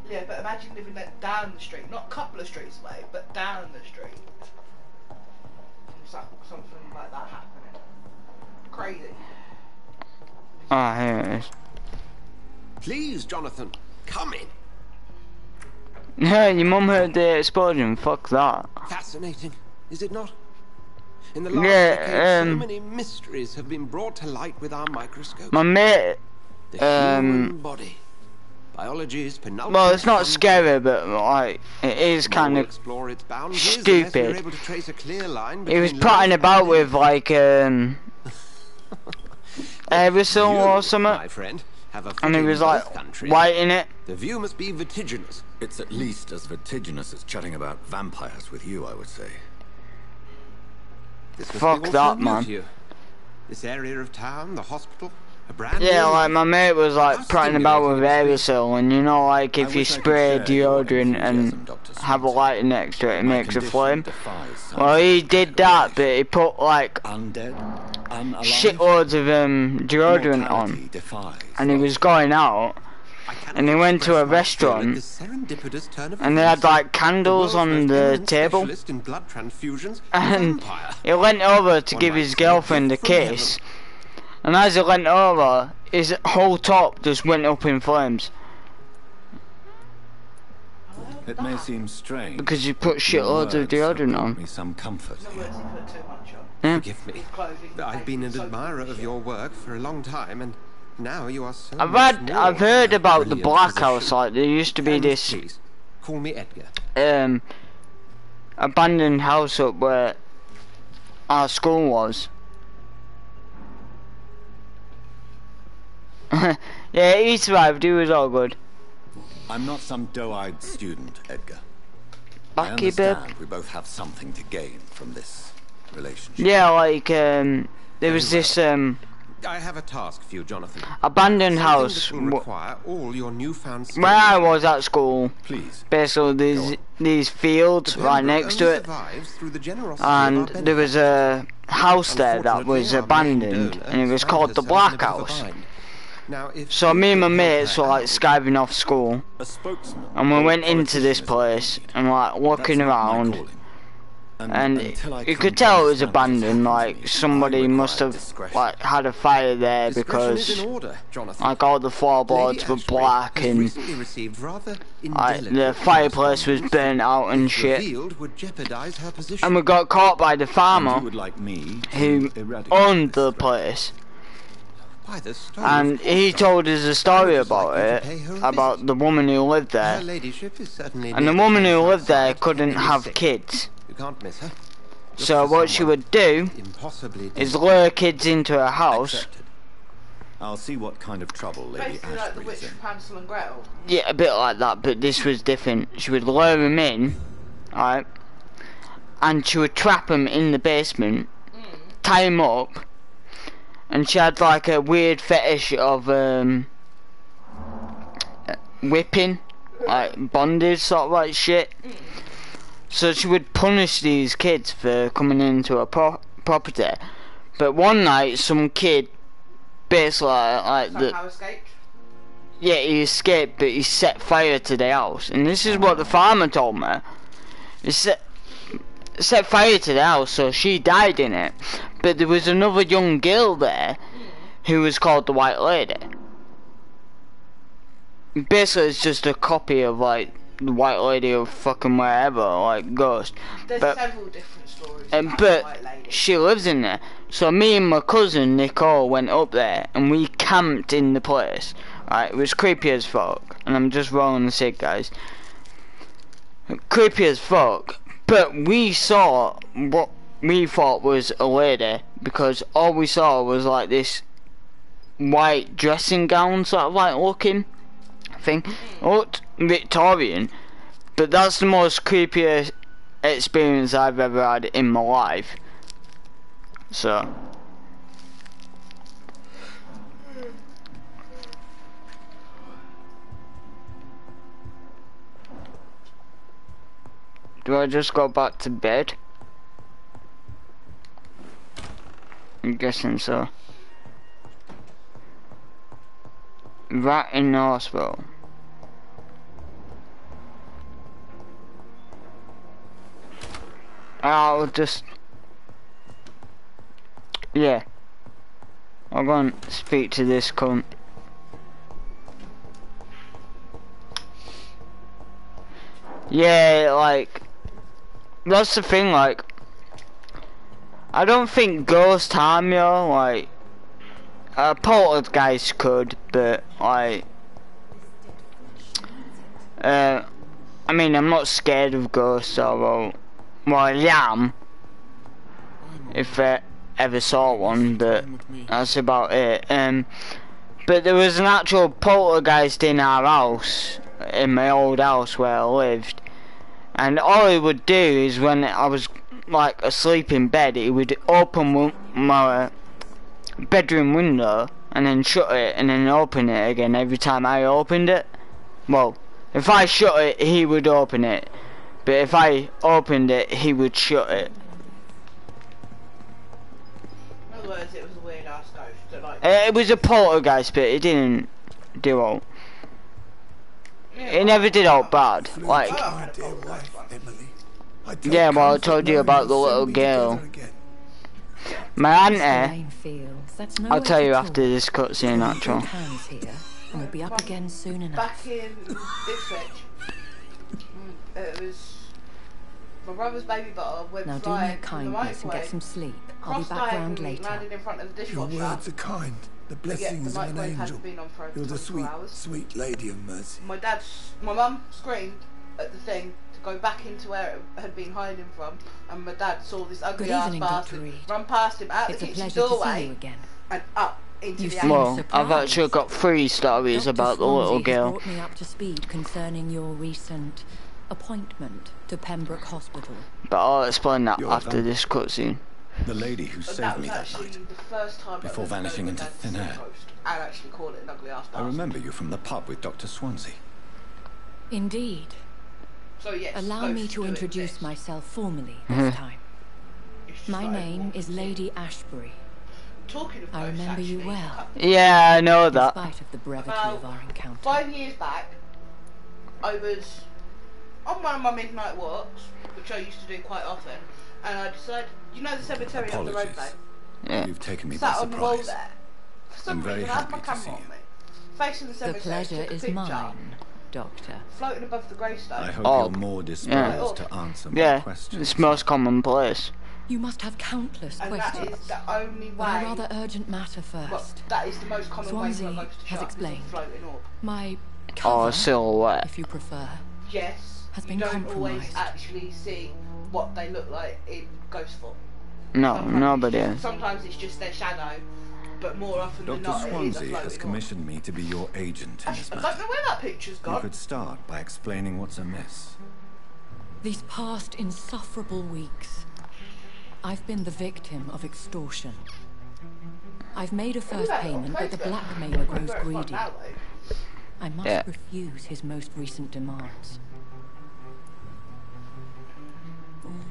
Speaker 4: Yeah, but imagine living down the street, not a couple of streets away, but down the street. Something like that happening. Crazy.
Speaker 1: Ah, here it is.
Speaker 9: Please, Jonathan, come in.
Speaker 1: Yeah, your mum heard the explosion. Fuck that.
Speaker 9: Fascinating, is it not? In the last decade, so many mysteries have been brought to light with our microscopes.
Speaker 1: My mate,
Speaker 9: the human body. Biology's penultimate.
Speaker 1: well, it's not scary, but like it is kind of stupid. He was plotting about with like aerosol or something,
Speaker 9: My friend,
Speaker 1: and he was like writing it.
Speaker 9: The view must be vertiginous.
Speaker 15: It's at least as vertiginous as chatting about vampires with you, I would say.
Speaker 1: Fuck that, man.
Speaker 9: This area of town, the hospital, a brand
Speaker 1: Yeah, like my mate was like plotting about with aerosol, and you know, like if you spray deodorant and have a lighter next to it, it makes a flame. Well, he did that, but he put like shitloads of deodorant on, and he was going out, and he went to a restaurant, and they had like candles on the table, and he went over to give his girlfriend a kiss, and as he went over, his whole top just went up in flames.
Speaker 15: It may seem strange
Speaker 1: because you put shitloads of deodorant on.
Speaker 15: Me some comfort.
Speaker 1: Yeah.
Speaker 9: Forgive me. I've been an admirer of your work for a long time, and now you are so
Speaker 1: I've heard about the Black House. Like there used to be this
Speaker 9: call me Edgar.
Speaker 1: Abandoned house up where our school was. Yeah, he survived. He was all good.
Speaker 15: I'm not some doe-eyed student, Edgar.
Speaker 1: Backy
Speaker 15: I understand we both have something to gain from this relationship.
Speaker 1: Yeah, like there was this
Speaker 9: I have a task for you, Jonathan.
Speaker 1: Abandoned house
Speaker 9: require all your newfound
Speaker 1: where I was at school.
Speaker 15: Please.
Speaker 1: Basically, these fields right next to it, and there was a house there that was abandoned, and it was called the Black House. So me and my mates were like skiving off school, and we went into this place and like looking around, and you could tell it was abandoned. Like somebody must have like had a fire there because like all the floorboards were black and like the fireplace was burnt out and shit. And we got caught by the farmer who owned the place. And he told us a story about it, about the woman who lived there. And the woman who lived there couldn't have kids. So what she would do is lure kids into her house.
Speaker 15: I'll see what kind of trouble Lady
Speaker 4: Basically like the Witch from Hansel and Gretel.
Speaker 1: Yeah, a bit like that, but this was different. She would lure them in, right? And she would trap them in the basement, tie them up. And she had like a weird fetish of whipping, like bondage sort of like shit. So she would punish these kids for coming into her property. But one night, some kid basically
Speaker 4: escaped?
Speaker 1: Yeah, he escaped, but he set fire to the house. And this is what the farmer told me. He set fire to the house, so she died in it. But there was another young girl there who was called the White Lady. Basically, it's just a copy of like the White Lady of fucking wherever, like Ghost.
Speaker 4: There's several different stories.
Speaker 1: But she lives in there. So me and my cousin Nicole went up there and we camped in the place. Right, it was creepy as fuck. And I'm just rolling the cig, guys. Creepy as fuck. But we saw what we thought was a lady, because all we saw was like this white dressing gown sort of like looking thing. It looked Victorian, but that's the most creepiest experience I've ever had in my life. So Do I just go back to bed? I'm guessing so. Rat in the hospital. I'll just... Yeah. I'll go and speak to this cunt. Yeah, like... That's the thing, like... I don't think ghosts harm you, like... poltergeist could, but, like... I mean, I'm not scared of ghosts, although... Well, I am. If I ever saw one, but that's about it. But there was an actual poltergeist in our house, in my old house where I lived. And all he would do is when I was like asleep in bed, he would open my bedroom window and then shut it and then open it again every time I opened it. Well, if I shut it, he would open it. But if I opened it, he would shut it.
Speaker 4: In other words, it was a weird ass ghost that like...
Speaker 1: It was a poltergeist, but it didn't do all. It never did all bad. Like... Yeah, well, I told you about the little girl. My auntie... I'll tell you after this cutscene, actually.
Speaker 10: And we'll be up again soon enough.
Speaker 4: Back in Ipswich, it was... My brother's baby butter went
Speaker 10: now
Speaker 4: flying
Speaker 10: do me a kindness and get some sleep. I'll be back round later.
Speaker 4: Landed in front of the
Speaker 6: Your
Speaker 4: dishwasher.
Speaker 6: words are kind. The blessings of an angel. You're the sweet, sweet lady of mercy.
Speaker 4: My mum screamed at the thing to go back into where it had been hiding from, and my dad saw this ugly ass bastard run past him out the kitchen doorway and up into the
Speaker 1: Well, I've actually got 3 stories about the little girl.
Speaker 10: Brought me up to speed concerning your recent appointment to Pembroke Hospital.
Speaker 1: But I'll explain that after this cutscene.
Speaker 15: The lady who saved me that night, before vanishing into thin air.
Speaker 4: I'd actually call it an ugly ass bastard.
Speaker 15: I remember you from the pub with Dr. Swansea.
Speaker 10: Indeed.
Speaker 4: So yes,
Speaker 10: allow me to introduce myself formally this time. My name is Lady Ashbury. I remember you well.
Speaker 1: Yeah, I know that.
Speaker 10: In spite of the brevity of our encounter.
Speaker 4: 5 years back, I was on one of my midnight walks, which I used to do quite often, and I decided, you know the cemetery on the roadway?
Speaker 1: Yeah.
Speaker 15: You've taken me
Speaker 4: Sat
Speaker 15: by
Speaker 4: on the wall
Speaker 15: surprise.
Speaker 4: there. For some
Speaker 15: I'm very
Speaker 4: reason, I had my
Speaker 15: happy to see
Speaker 4: camera on
Speaker 15: you.
Speaker 4: me. Facing the cemetery,
Speaker 10: The pleasure
Speaker 4: took a
Speaker 10: is
Speaker 4: picture,
Speaker 10: mine, Doctor.
Speaker 4: floating above the gravestone.
Speaker 15: I hope you're more disposed to answer my questions.
Speaker 1: It's most commonplace.
Speaker 10: You must have countless
Speaker 4: And
Speaker 10: questions.
Speaker 4: that is the only way.
Speaker 10: But a rather urgent matter first.
Speaker 4: Well, that is the most common
Speaker 10: Swansea
Speaker 4: way for a ghost to
Speaker 10: has
Speaker 4: show up, is a
Speaker 10: explained.
Speaker 4: floating orb.
Speaker 10: My
Speaker 1: Oh,
Speaker 10: cover,
Speaker 1: a silhouette.
Speaker 10: if you prefer,
Speaker 4: Yes,
Speaker 10: has
Speaker 4: you
Speaker 10: been
Speaker 4: don't always
Speaker 10: compromised.
Speaker 4: actually see what they look like in ghost form.
Speaker 1: No,
Speaker 4: Sometimes
Speaker 1: nobody
Speaker 4: it's
Speaker 1: is.
Speaker 4: just- Sometimes it's just their shadow, but more often than
Speaker 15: Dr.
Speaker 4: not, it is a
Speaker 15: Swansea has
Speaker 4: floating orb.
Speaker 15: commissioned me to be your agent in this
Speaker 4: I
Speaker 15: matter.
Speaker 4: don't know where that picture's
Speaker 15: You
Speaker 4: gone.
Speaker 15: could start by explaining what's amiss.
Speaker 10: These past insufferable weeks, I've been the victim of extortion. I've made a first payment, but the blackmailer grows greedy. I must refuse his most recent demands.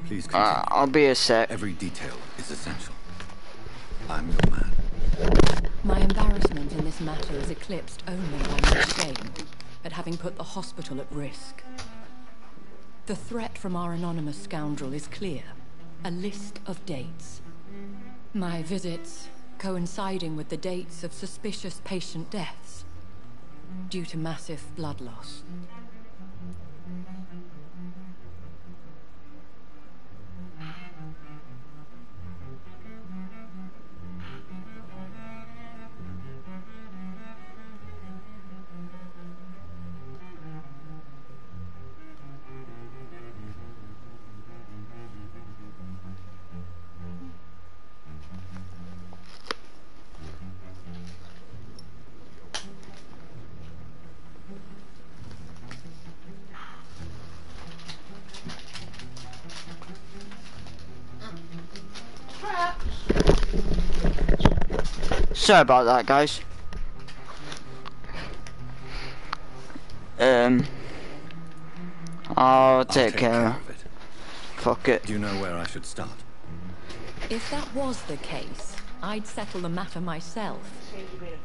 Speaker 15: Please continue.
Speaker 1: I'll be a sec.
Speaker 15: Every detail is essential. I'm your man.
Speaker 10: My embarrassment in this matter is eclipsed only by my shame at having put the hospital at risk. The threat from our anonymous scoundrel is clear. A list of dates. My visits coinciding with the dates of suspicious patient deaths due to massive blood loss.
Speaker 1: Sorry about that, guys. I'll take care of it. fuck it.
Speaker 15: Do you know where I should start?
Speaker 10: If that was the case, I'd settle the matter myself.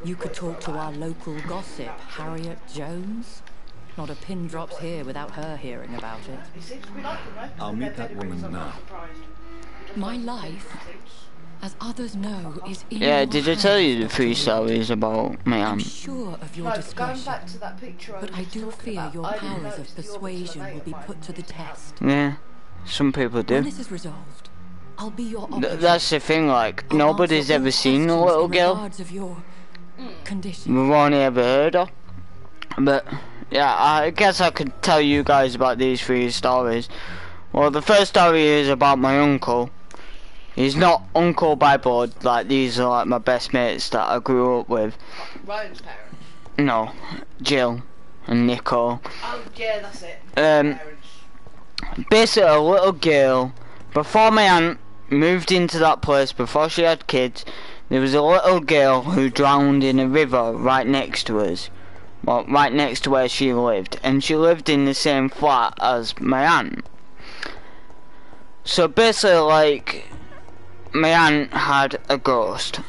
Speaker 10: You could talk to our local gossip, Harriet Jones. Not a pin drops here without her hearing about it.
Speaker 15: I'll meet that woman now.
Speaker 10: My life, as others know, is in
Speaker 1: Yeah,
Speaker 10: your
Speaker 1: did I tell you the
Speaker 10: hands,
Speaker 1: 3
Speaker 10: Dr.
Speaker 1: stories about my
Speaker 10: I'm
Speaker 1: aunt?
Speaker 10: sure of your
Speaker 4: No, going
Speaker 10: discretion,
Speaker 4: back to that picture
Speaker 10: but I do fear your powers of persuasion will be put to the test.
Speaker 1: Yeah, some people
Speaker 10: When
Speaker 1: do.
Speaker 10: this is resolved, I'll be your operative.
Speaker 1: That's the thing, like,
Speaker 10: I'll
Speaker 1: nobody's
Speaker 10: answer
Speaker 1: ever
Speaker 10: all
Speaker 1: seen a
Speaker 10: questions
Speaker 1: little
Speaker 10: in
Speaker 1: girl.
Speaker 10: regards of your condition.
Speaker 1: We've only ever heard her. But, yeah, I guess I could tell you guys about these 3 stories. Well, the first story is about my uncle. He's not uncle by blood, like, these are like my best mates that I grew up with.
Speaker 4: Ryan's parents?
Speaker 1: No, Jill and Nicole.
Speaker 4: Oh, yeah, that's it.
Speaker 1: Basically a little girl, before my aunt moved into that place, before she had kids, there was a little girl who drowned in a river right next to us. Well, right next to where she lived, and she lived in the same flat as my aunt. So basically, like, my aunt had a ghost,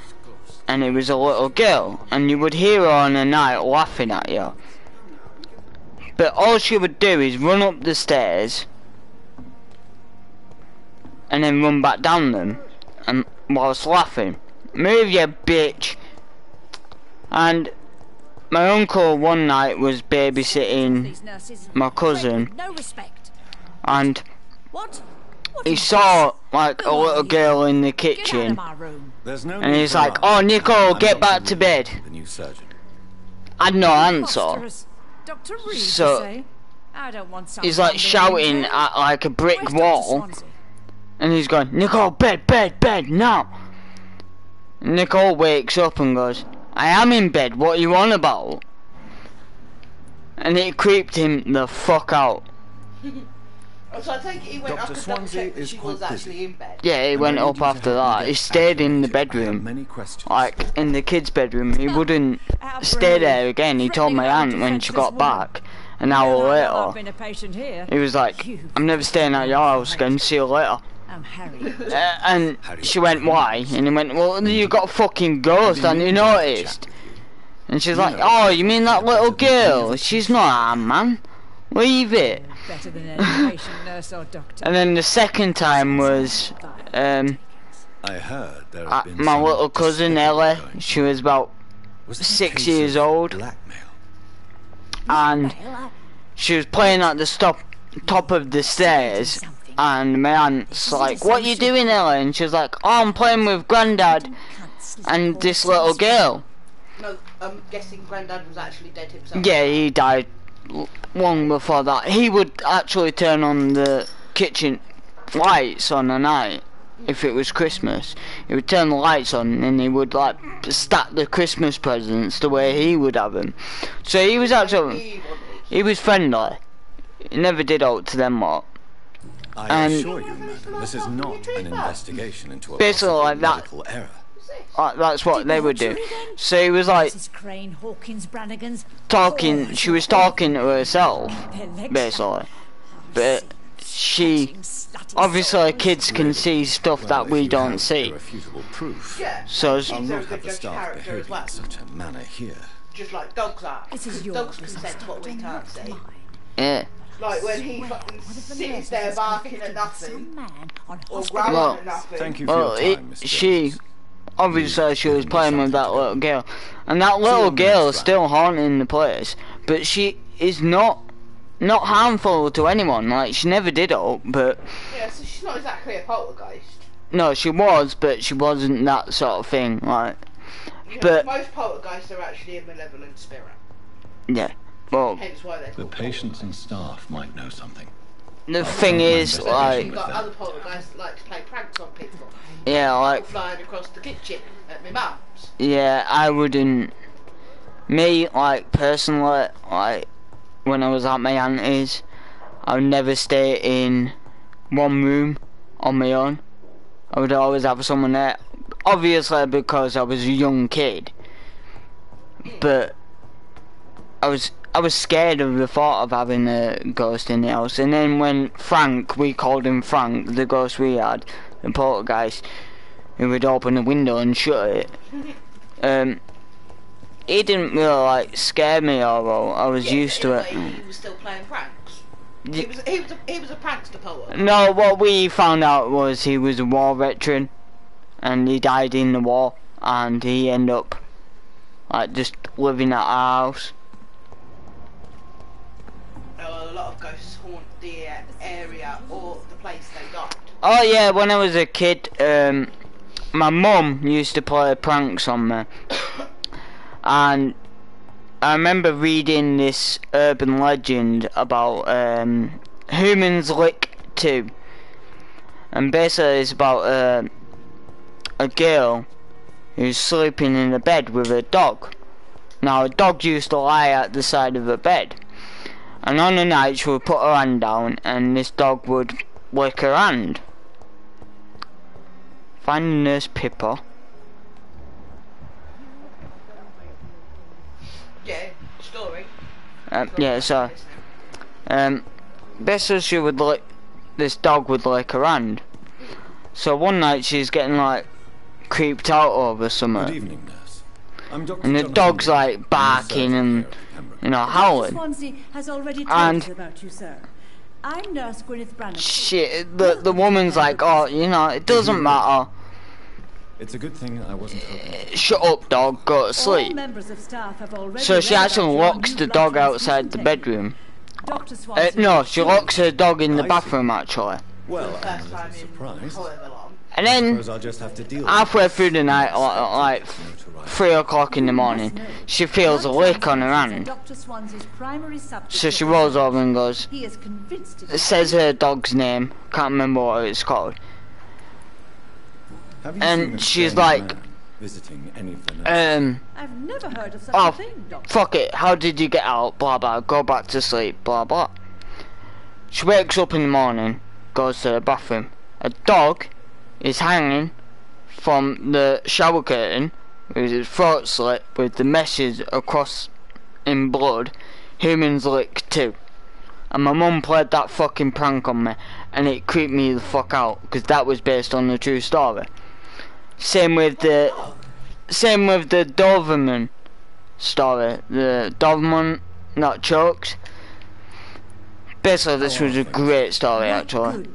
Speaker 1: and it was a little girl, and you would hear her on a night laughing at you. But all she would do is run up the stairs, and then run back down them, and whilst laughing. Move, you bitch! And my uncle one night was babysitting my cousin, and he saw like a little girl in the kitchen, and he's like, "Oh, Nicole, get back to bed."
Speaker 15: The new surgeon.
Speaker 1: I had no answer, so he's like shouting at like a brick wall, and he's going, "Nicole, bed, bed, bed, now!" And Nicole wakes up and goes, "I am in bed, what are you on about?" And it creeped him the fuck out.
Speaker 4: So I take it he went up and double checked that she was actually in bed.
Speaker 1: Yeah, he went up after that. He stayed in the bedroom, like in the kids' bedroom. He wouldn't stay there again. He told my aunt when she got back, an hour later. He was like, "I'm never staying at your house again, see you later." And she went, "Why?" And he went, "Well, you got a fucking ghost, haven't you noticed?" And she's like, "Oh, you mean that little girl? She's not a man. Leave it."
Speaker 17: Better than an education nurse or doctor.
Speaker 1: And then the second time was
Speaker 15: I heard there had been
Speaker 1: my little cousin Ella. She was about 6 years old, and she was playing at the top of the stairs. And my aunt's like, "What are you doing, Ella?" And she's like, "Oh, I'm playing with Grandad and this little girl."
Speaker 4: No, I'm guessing Grandad was actually dead himself.
Speaker 1: Yeah, he died long before that. He would actually turn on the kitchen lights on a night if it was Christmas. He would turn the lights on and he would like stack the Christmas presents the way he would have them. So he was actually, he was friendly. He never did out to them lot.
Speaker 15: I assure you, madam, this is not an investigation into a
Speaker 1: basically like that.
Speaker 15: medical error.
Speaker 1: That's what they would do. So he was like talking. She was talking to herself, basically. But she, obviously, kids can see stuff that we don't see. So
Speaker 15: I'll not have the staff behaving in such a manner here.
Speaker 4: Just like dogs are. Dogs can sense what we can't see.
Speaker 1: Yeah.
Speaker 4: Like when he fucking sits there barking at nothing, or growling at nothing.
Speaker 15: Thank you for your time, Mr.
Speaker 1: She, obviously she was playing with that little girl, and that little girl is still haunting the place, but she is not harmful to anyone. Like, she never did it, but
Speaker 4: yeah, so she's not exactly a poltergeist.
Speaker 1: no, she was, but she wasn't that sort of thing. Like,
Speaker 4: yeah,
Speaker 1: but
Speaker 4: most poltergeists are actually a malevolent spirit.
Speaker 1: Yeah, well,
Speaker 4: hence why they're
Speaker 15: the patients and staff might know something.
Speaker 1: The thing is, like,
Speaker 4: you've got other poltergeists that like to play pranks on people.
Speaker 1: Yeah, like
Speaker 4: flying across the kitchen at my mum's.
Speaker 1: Yeah, I wouldn't. Me, like, personally, like, when I was at my auntie's, I would never stay in one room on my own. I would always have someone there. Obviously, because I was a young kid. But I was I was scared of the thought of having a ghost in the house. And then when Frank, we called him Frank, the ghost we had, the poltergeist, who would open the window and shut it, he didn't really like scare me, although I was used to it.
Speaker 4: He was still playing pranks. He was a prankster poet.
Speaker 1: No, what we found out was he was a war veteran, and he died in the war, and he ended up like just living at our house.
Speaker 4: A lot of ghosts haunt the area or the place they died.
Speaker 1: Oh yeah, when I was a kid, my mum used to play pranks on me. And I remember reading this urban legend about Humans Lick 2. And basically it's about a girl who's sleeping in a bed with a dog. Now a dog used to lie at the side of the bed. And on the night she would put her hand down and this dog would lick her hand. Find Nurse Pippa.
Speaker 4: Yeah, story.
Speaker 1: Yeah, so basically she would lick, this dog would lick her hand. So one night she's getting like creeped out over something.
Speaker 15: Good evening, nurse. I'm Dr.
Speaker 1: And the
Speaker 15: Jonathan
Speaker 1: dog's like barking and howling.
Speaker 18: Swansea has already told
Speaker 1: And
Speaker 18: us about you, sir. I'm Nurse Gwyneth Brannan.
Speaker 1: shit, the woman's like, oh, it doesn't matter.
Speaker 15: It's a good thing I wasn't hoping.
Speaker 1: Shut up, dog, go to sleep.
Speaker 18: All members of staff have already
Speaker 1: So she
Speaker 18: read
Speaker 1: actually
Speaker 18: about
Speaker 1: locks
Speaker 18: your
Speaker 1: the
Speaker 18: new
Speaker 1: dog
Speaker 18: blood
Speaker 1: outside the
Speaker 18: transfusion
Speaker 1: bedroom.
Speaker 18: Dr. Swansea
Speaker 1: No, she locks her dog in the bathroom actually.
Speaker 15: Well, I'm a little surprised.
Speaker 1: And then
Speaker 15: Suppose I'll just have to deal
Speaker 1: halfway
Speaker 15: with
Speaker 1: through the night, like 3 o'clock in the morning, she feels a lick on her hand.
Speaker 18: Dr. Swansea's primary subject.
Speaker 1: So she rolls over and goes,
Speaker 18: He is convinced it
Speaker 1: it says her dog's name, can't remember what it's called.
Speaker 15: Have you seen a
Speaker 1: And she's
Speaker 15: strange
Speaker 1: like,
Speaker 15: man visiting any of the nurses?
Speaker 18: I've never heard of such
Speaker 1: oh,
Speaker 18: a thing, Doctor.
Speaker 1: fuck it, how did you get out, blah blah, go back to sleep, blah blah. She wakes up in the morning, goes to the bathroom. A dog is hanging from the shower curtain with his throat slit with the message across in blood, Humans Lick 2. And my mum played that fucking prank on me and it creeped me the fuck out because that was based on the true story. Same with the Doberman story. The Doberman that chokes. Basically this was a great story actually.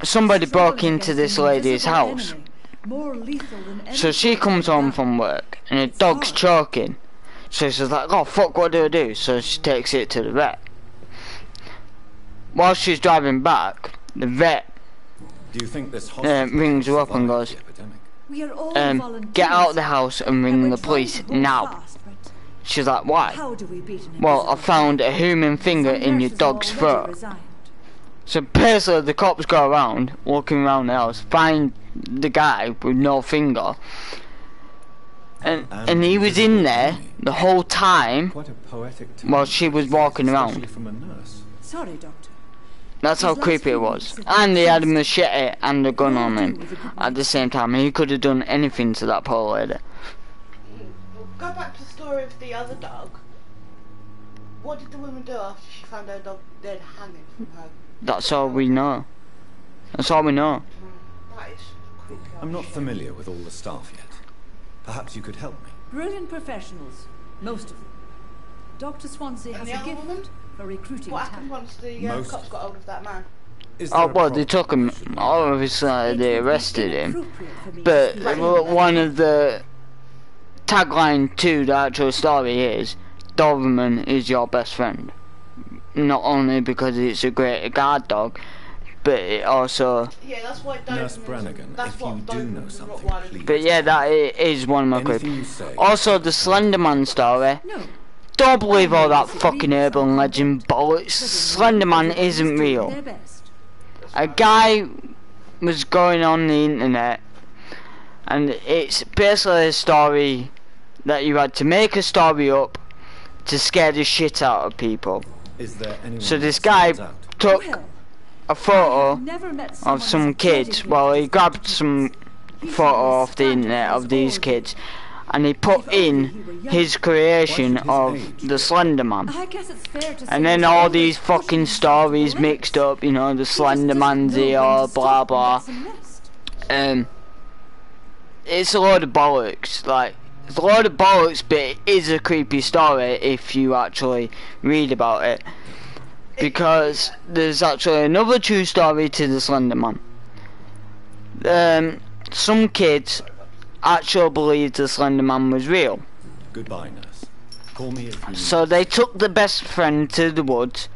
Speaker 1: Somebody broke into this lady's house. So she comes home from work and the dog's choking. So she's like, oh fuck, what do I do? So she takes it to the vet. While she's driving back, the vet
Speaker 15: Do you think this
Speaker 1: rings her up and goes, get out of the house and ring the police now. She's like, why? Well, I found a human finger in your dog's throat. So basically the cops go around, walking around the house, find the guy with no finger. And he was in there the whole time while she was walking around.
Speaker 18: Sorry, Doctor.
Speaker 1: That's how creepy it was. And he had a machete and a gun on him at the same time. He could have done anything to that poor lady.
Speaker 4: Go back to the story of the other dog. What did the woman do after she found her dog dead hanging from her?
Speaker 1: That's all we know. That's all we know.
Speaker 4: That is creepy.
Speaker 15: I'm not familiar with all the staff yet. Perhaps you could help me.
Speaker 18: Brilliant professionals, most of them. Dr. Swansea has a gift for recruiting
Speaker 4: What happened once the cops got hold of that man?
Speaker 1: Oh well, they took him. Obviously, they arrested him. But one of the tagline to the actual story is Doberman is your best friend. Not only because it's a great guard dog, but it also.
Speaker 4: Yeah, that's why
Speaker 15: Nurse Brannigan, if you do know something, please.
Speaker 1: But yeah, that is one of my creep. Also, the Slender Man story. Don't believe all that fucking urban legend bollocks. Slender Man isn't real. A guy was going on the internet, and it's basically a story that you had to make a story up to scare the shit out of people. So this guy took a photo of some kids. Well, he grabbed some photo off the internet of these kids, and he put in his creation of the Slender Man.
Speaker 18: I guess it's fair to say
Speaker 1: And then all these fucking stories mixed up, you know, the Slender Man's here, blah blah. It's a load of bollocks, like, it's a load of bollocks, but it is a creepy story if you actually read about it. Because there's actually another true story to the Slender Man. Some kids actually believed the Slender Man was real.
Speaker 15: Goodbye, nurse. Call me if you
Speaker 1: So they took the best friend to the woods,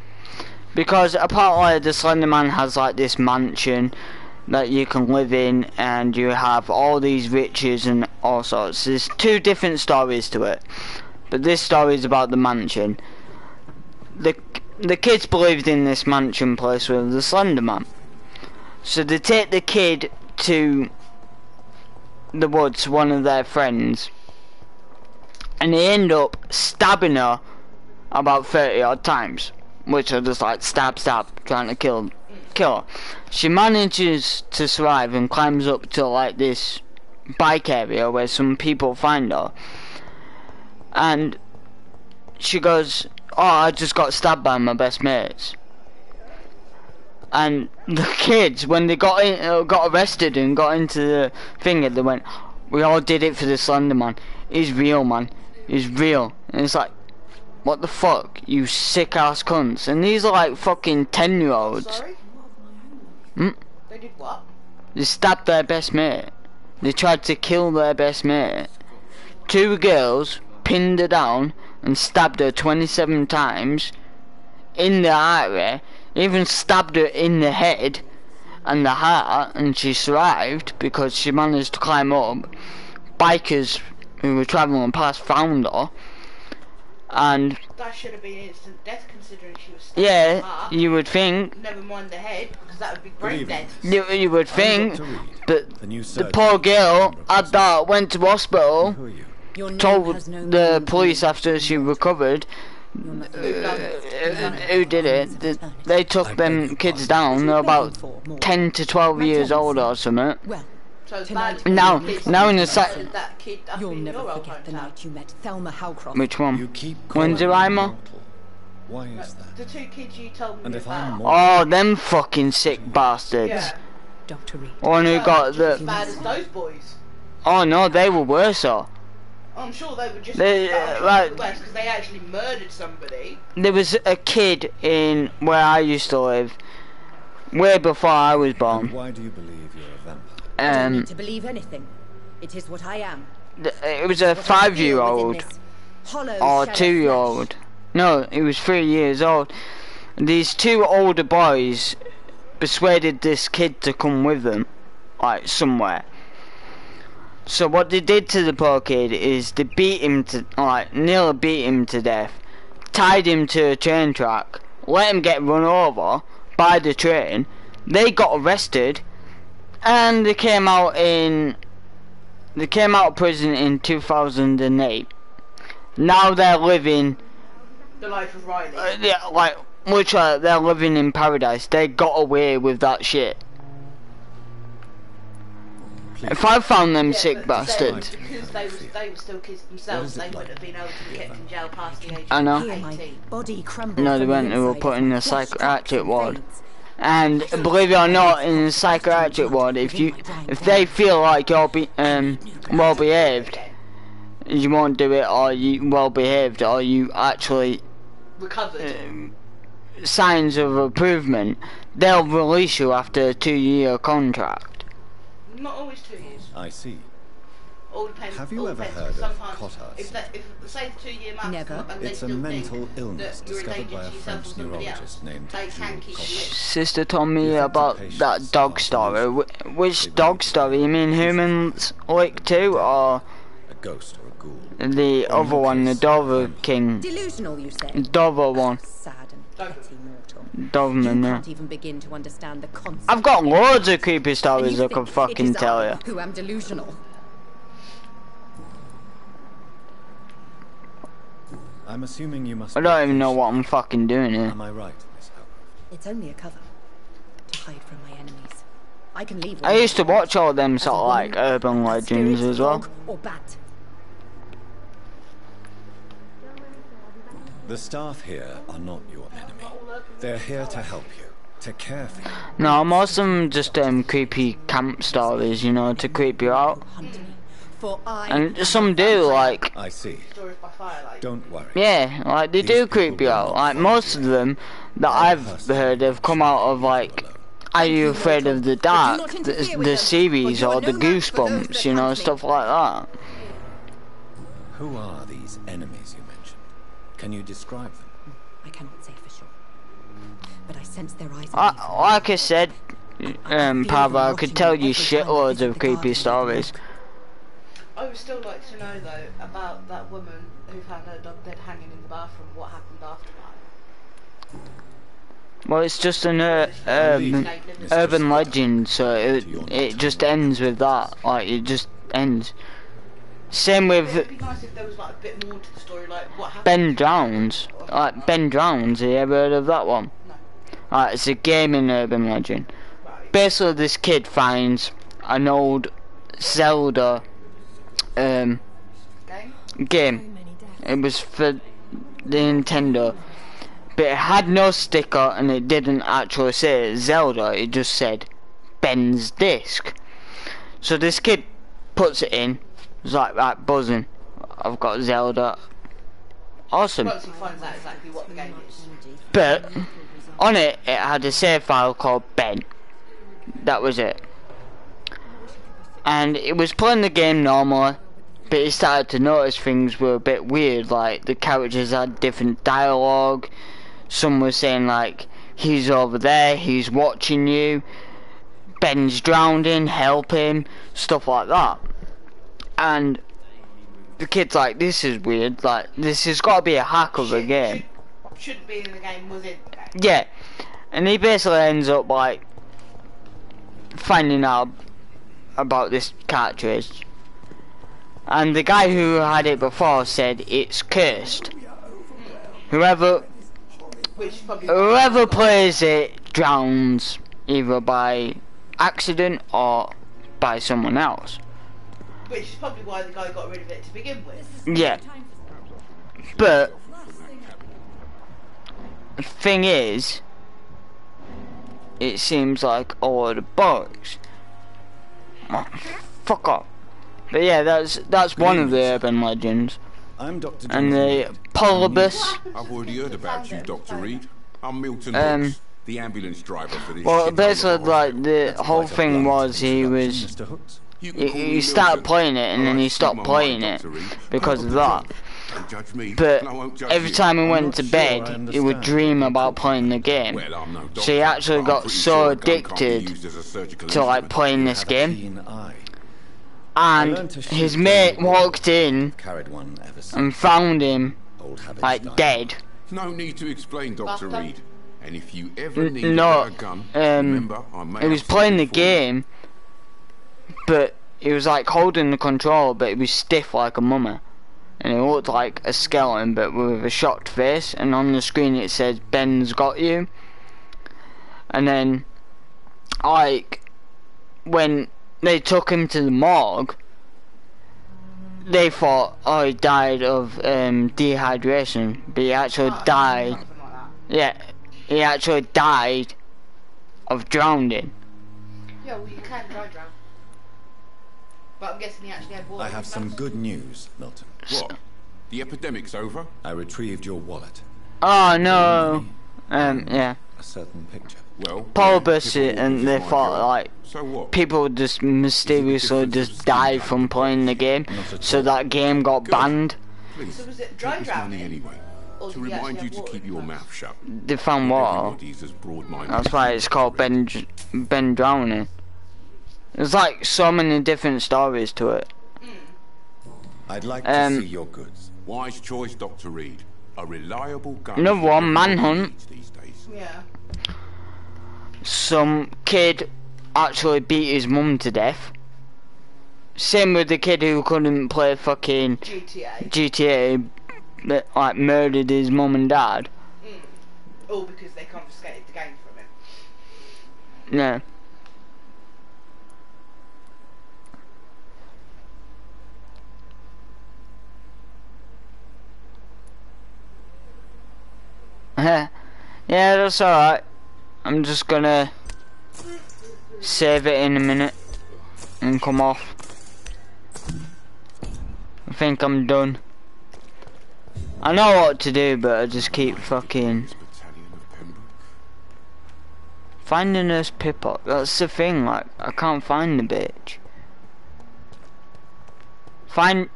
Speaker 1: because apparently the Slender Man has like this mansion that you can live in, and you have all these riches and all sorts. There's two different stories to it, but this story is about the mansion. The kids believed in this mansion place with the Slender Man, so they take the kid to the woods, one of their friends, and they end up stabbing her about 30 odd times, which are just like stab, trying to kill her. She manages to survive and climbs up to like this bike area where some people find her, and she goes, "Oh, I just got stabbed by my best mates." And the kids, when they got arrested and got into the thing, they went, "We all did it for the Slender Man. He's real, man. He's real." And it's like, what the fuck, you sick ass cunts. And these are like fucking 10-year-olds.
Speaker 4: Sorry? They did what?
Speaker 1: They stabbed their best mate. They tried to kill their best mate. Two girls pinned her down and stabbed her 27 times in the artery, even stabbed her in the head and the heart, and she survived because she managed to climb up. Bikers who were travelling past found her, and
Speaker 4: that should have been instant death considering she was stabbed in the heart.
Speaker 1: You would think.
Speaker 4: Never mind the head, because that would be brain dead.
Speaker 1: You would think, but the poor girl had that, went to hospital, told the police after she recovered who did it. They took them kids down. They're about 10 to 12 years old or something. Now in the
Speaker 18: You'll never forget the night you met Thelma Howcroft.
Speaker 1: Which one? When's the rhymer?
Speaker 15: Why is that?
Speaker 4: The two kids you told me about.
Speaker 1: Oh, them fucking sick bastards.
Speaker 4: Yeah.
Speaker 18: Dr. Reed.
Speaker 1: One who got the...
Speaker 4: As bad as those boys.
Speaker 1: Oh no, they were worse though.
Speaker 4: I'm sure they were just worse because they actually murdered somebody.
Speaker 1: There was a kid in where I used to live, way before I was born.
Speaker 15: And why do you believe you're a vampire?
Speaker 18: I don't need to believe anything. It is what I am.
Speaker 1: It was a 5-year-old or 2-year-old. No, he was 3 years old. These two older boys persuaded this kid to come with them, like somewhere. So what they did to the poor kid is they beat him to, like, nearly beat him to death, tied him to a train track, let him get run over by the train. They got arrested, and they came out of prison in 2008. Now they're living
Speaker 4: the life of Riley.
Speaker 1: Yeah, like literally, they're living in paradise. They got away with that shit. If I found them sick bastards.
Speaker 4: Because they were still kids themselves, they wouldn't have been able to be kept in jail past the age
Speaker 1: I know.
Speaker 4: of 18.
Speaker 1: No, they weren't. They were put in a psychiatric ward. And believe it or not, in a psychiatric ward, if they feel like you're well behaved, you won't do it, or you well behaved, or you actually
Speaker 4: recovered.
Speaker 1: Signs of improvement, they'll release you after a 2-year contract.
Speaker 4: Not always 2 years.
Speaker 15: I see.
Speaker 4: All depends.
Speaker 15: Have you ever heard of Cotard?
Speaker 4: If say the 2-year mark,
Speaker 18: never.
Speaker 15: It's a mental illness discovered by a French neurologist named
Speaker 1: Sister told me about that dog story. Which dog story? You mean Humans Lake 2 or
Speaker 15: a ghost or a ghoul?
Speaker 1: The other one, the Dover King.
Speaker 18: Delusional, you say?
Speaker 1: Dover one.
Speaker 18: Sad and petty mortal.
Speaker 1: Doverman,
Speaker 18: you can't even begin to understand the concept.
Speaker 1: I've got loads of creepy stories I can fucking tell you.
Speaker 18: Who am delusional?
Speaker 15: I'm assuming you must.
Speaker 1: I don't even know what I'm fucking doing here.
Speaker 15: Am I right, Miss Howcroft?
Speaker 18: It's only a cover to hide from my enemies. I can leave.
Speaker 1: I used to watch all them sort of like urban legends as well.
Speaker 18: Or bat.
Speaker 15: The staff here are not your enemy. They're here to help you, to care for you.
Speaker 1: No, most of them just creepy camp stories, you know, to creep you out. And some do, like...
Speaker 15: I see. Don't worry.
Speaker 1: Yeah, like, they do creep you out. Like, most of them that I've heard have come out of, like... Are You Afraid of the Dark? The series, or the Goosebumps, you know, stuff like that.
Speaker 15: Who are these enemies you mentioned? Can you describe them?
Speaker 10: I cannot say for sure, but I sense their eyes.
Speaker 1: Like I said, Pablo, I could tell you shitloads of creepy stories.
Speaker 4: I would still like to know though about that woman who found her dog dead hanging in the bathroom. What happened after that?
Speaker 1: Well, it's just an urban legend, so it just ends with that. Like, it just ends. Same with
Speaker 4: It'd be nice if there was like a bit more to the story, like what happened.
Speaker 1: Ben Drowns. Like Ben Drowns, have you ever heard of that one?
Speaker 4: No.
Speaker 1: It's a gaming urban legend.
Speaker 4: Right.
Speaker 1: Basically, this kid finds an old Zelda game. It was for the Nintendo, but it had no sticker and it didn't actually say Zelda. It just said Ben's disc. So this kid puts it in. It's like, right, buzzing. I've got Zelda. Awesome.
Speaker 4: Once he finds out exactly what the game is.
Speaker 1: But on it, it had a save file called Ben. That was it. And it was playing the game normally, but he started to notice things were a bit weird. Like the characters had different dialogue. Some were saying like, he's over there, he's watching you, Ben's drowning, help him, stuff like that. And the kid's like, this is weird, like, this has got to be a hack of the game.
Speaker 4: Shouldn't be in the game, was in the game.
Speaker 1: Yeah, and he basically ends up, like, finding out about this cartridge. And the guy who had it before said it's cursed. Whoever plays it drowns, either by accident or by someone else.
Speaker 4: Which is probably why the guy got rid of it to begin with.
Speaker 1: Yeah. But the thing is, it seems like a lot of bollocks. Oh, fuck off. But yeah, that's one of the urban legends.
Speaker 15: I'm Dr.
Speaker 1: And the Polybus.
Speaker 19: I've already heard about you, Dr. Reed. I'm Milton Hooks, the ambulance driver for this.
Speaker 1: Well, basically, like, the whole thing was he started playing it and then he stopped playing it because of that. But every time he went to bed, he would dream about playing the game. So he actually got so addicted to like playing this game. And his mate walked in and found him like dead.
Speaker 19: No need to explain, Dr. Reed. And if you ever need a gun, remember I may.
Speaker 1: He was playing the game, but he was like holding the controller, but he was stiff like a mummy, and he looked like a skeleton, but with a shocked face. And on the screen it says Ben's got you. And then, like, when they took him to the morgue, they thought, oh, he died of dehydration, but he actually died. Yeah, he actually died of drowning.
Speaker 4: Yeah, well, you can drown. But I'm guessing he actually had water.
Speaker 15: I have some good news, Milton.
Speaker 19: What? The epidemic's over?
Speaker 15: I retrieved your wallet.
Speaker 1: Oh no. Yeah.
Speaker 15: A certain picture.
Speaker 19: Well,
Speaker 1: Polybus it, and they thought like
Speaker 19: so what?
Speaker 1: people just mysteriously just died from playing the game, so that game got banned.
Speaker 19: Please,
Speaker 4: so was it dry drowning?
Speaker 19: Anyway, to remind you to keep your mouth shut.
Speaker 1: They found water. That's why it's called Ben Drowning. There's like so many different stories to it.
Speaker 15: I'd like to see your goods.
Speaker 19: Wise choice, Dr. Reed. A reliable gun.
Speaker 1: Another one, Manhunt.
Speaker 4: Yeah.
Speaker 1: Some kid actually beat his mum to death. Same with the kid who couldn't play fucking GTA, but like murdered his mum and dad.
Speaker 4: All because they confiscated the game from him.
Speaker 1: Yeah. Yeah, that's alright. I'm just gonna save it in a minute and come off. I think I'm done. I know what to do, but I just keep fucking finding Nurse Pippa. That's the thing, like, I can't find the bitch. Find...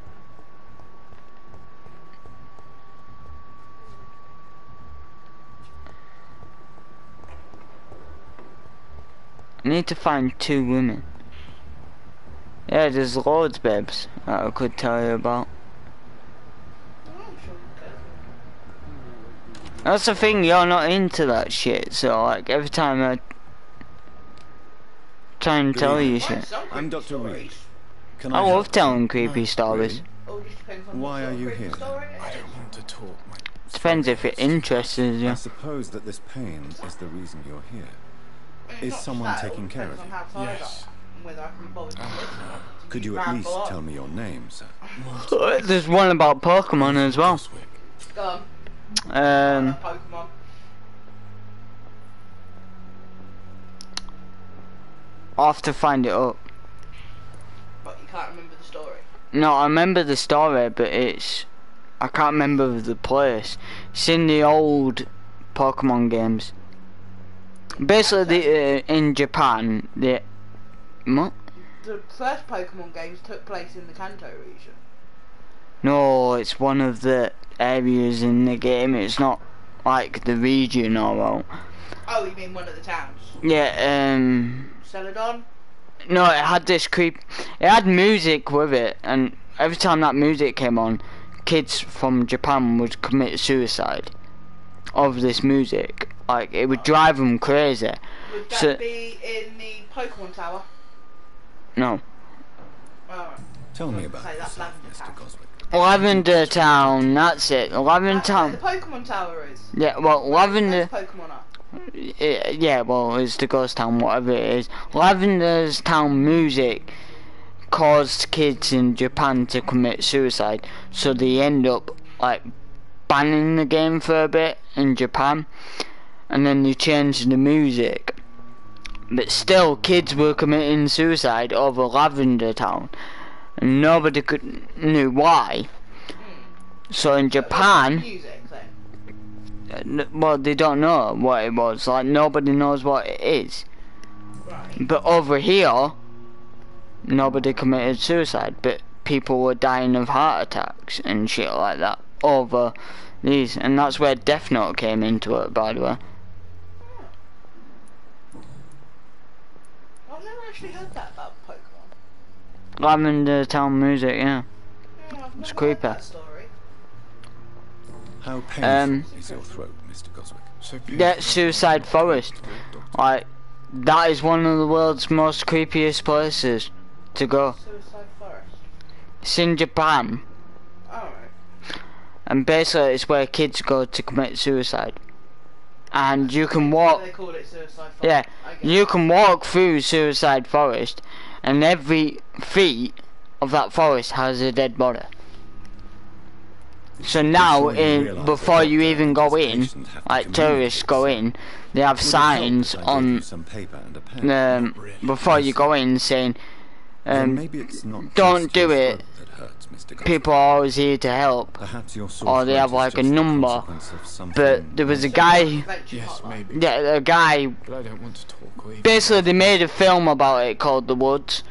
Speaker 1: I need to find 2 women. Yeah, there's loads, babes, that I could tell you about. That's the thing, you're not into that shit, so like every time I try and tell you shit.
Speaker 15: I'm Dr. Reed. Can
Speaker 1: I
Speaker 15: I
Speaker 1: love telling creepy stories.
Speaker 15: Why are you here?
Speaker 5: I don't want to talk.
Speaker 1: Depends if it interests you.
Speaker 15: I suppose that this pain is the reason you're here. Is someone taking care of you?
Speaker 5: Yes.
Speaker 15: Could you at least tell me your name, sir?
Speaker 1: There's one about Pokemon as well.
Speaker 4: Go on. Pokemon.
Speaker 1: I'll have to find it up.
Speaker 4: But you can't remember the story?
Speaker 1: No, I remember the story, but I can't remember the place. It's in the old Pokemon games. Basically, in Japan, what?
Speaker 4: The first Pokemon games took place in the Kanto region.
Speaker 1: No, it's one of the areas in the game. It's not like the region or all.
Speaker 4: Oh, you mean one of the towns?
Speaker 1: Yeah,
Speaker 4: Celadon?
Speaker 1: No, it had this it had music with it, and every time that music came on, kids from Japan would commit suicide of this music. Like, it would drive them crazy.
Speaker 4: Would that be in the Pokemon Tower?
Speaker 1: No.
Speaker 4: Alright.
Speaker 15: Tell me about yourself, Mr. Goswick.
Speaker 1: Lavender Town, that's it. Lavender Town.
Speaker 4: That's where the Pokemon Tower is.
Speaker 1: Yeah, well, Lavender...
Speaker 4: Pokemon are.
Speaker 1: Yeah, well, it's the Ghost Town, whatever it is. Lavender's Town music caused kids in Japan to commit suicide, so they end up, like, banning the game for a bit in Japan, and then they changed the music. But still, kids were committing suicide over Lavender Town, and nobody knew why. So in Japan, well, they don't know what it was. Like, nobody knows what it is. But over here, nobody committed suicide, but people were dying of heart attacks and shit like that over these, and that's where Death Note came into it, by the way.
Speaker 4: I've never actually heard that about Pokemon.
Speaker 1: Lavender Town music, yeah. It's creepy.
Speaker 15: How painful is your throat, Mr. Goswick?
Speaker 1: Yeah, Suicide Forest. Like, that is one of the world's most creepiest places to go.
Speaker 4: Suicide Forest?
Speaker 1: It's in Japan.
Speaker 4: Alright.
Speaker 1: And basically it's where kids go to commit suicide. And you can walk...
Speaker 4: They called it Suicide Forest.
Speaker 1: Yeah, you can walk through Suicide Forest, and every feet of that forest has a dead body. So now, before you even go in, like tourists go in, they have signs on before you go in saying, don't do it, people are always here to help, or they have like a number. But there was a guy, yeah, a guy, basically they made a film about it called The Woods,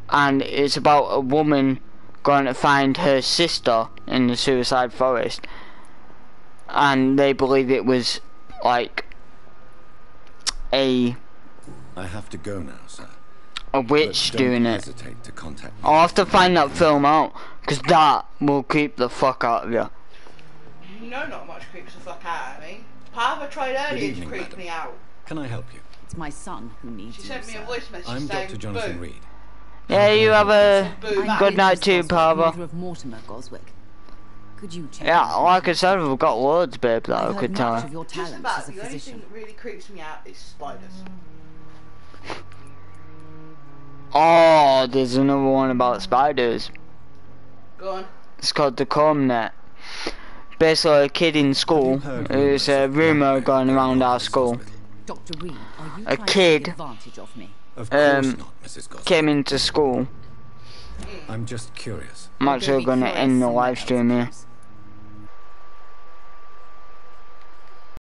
Speaker 1: and it's about a woman going to find her sister in the Suicide Forest, and they believe it was like
Speaker 15: I have to go now, sir.
Speaker 1: A witch doing it. I'll have to find that film out, because that will creep the fuck out of you.
Speaker 4: No, not much creeps the fuck out of me. Parva tried earlier to creep me out.
Speaker 15: Can I help you?
Speaker 18: It's my son who needs you.
Speaker 4: She sent me a voice message
Speaker 15: I'm
Speaker 4: saying,
Speaker 15: Dr. Jonathan
Speaker 4: Boo.
Speaker 15: Reed.
Speaker 1: Yeah, you have a good night too, Parva.
Speaker 18: Of Mortimer Goswick. Could you check?
Speaker 1: Yeah, like I said, we've got loads, babe, that I could tell her.
Speaker 4: Just about the only thing that really creeps me out is spiders.
Speaker 1: Oh, there's another one about spiders.
Speaker 4: Go on.
Speaker 1: It's called the comb net. basically a kid in school. There's a rumour going around our school.
Speaker 18: Dr. Reed, are you
Speaker 1: A
Speaker 18: trying
Speaker 1: kid
Speaker 18: to take advantage of me?
Speaker 12: Of course not, Mrs. Gossip.
Speaker 1: came into school.
Speaker 12: I'm just curious.
Speaker 1: I'm actually going to end the live stream here.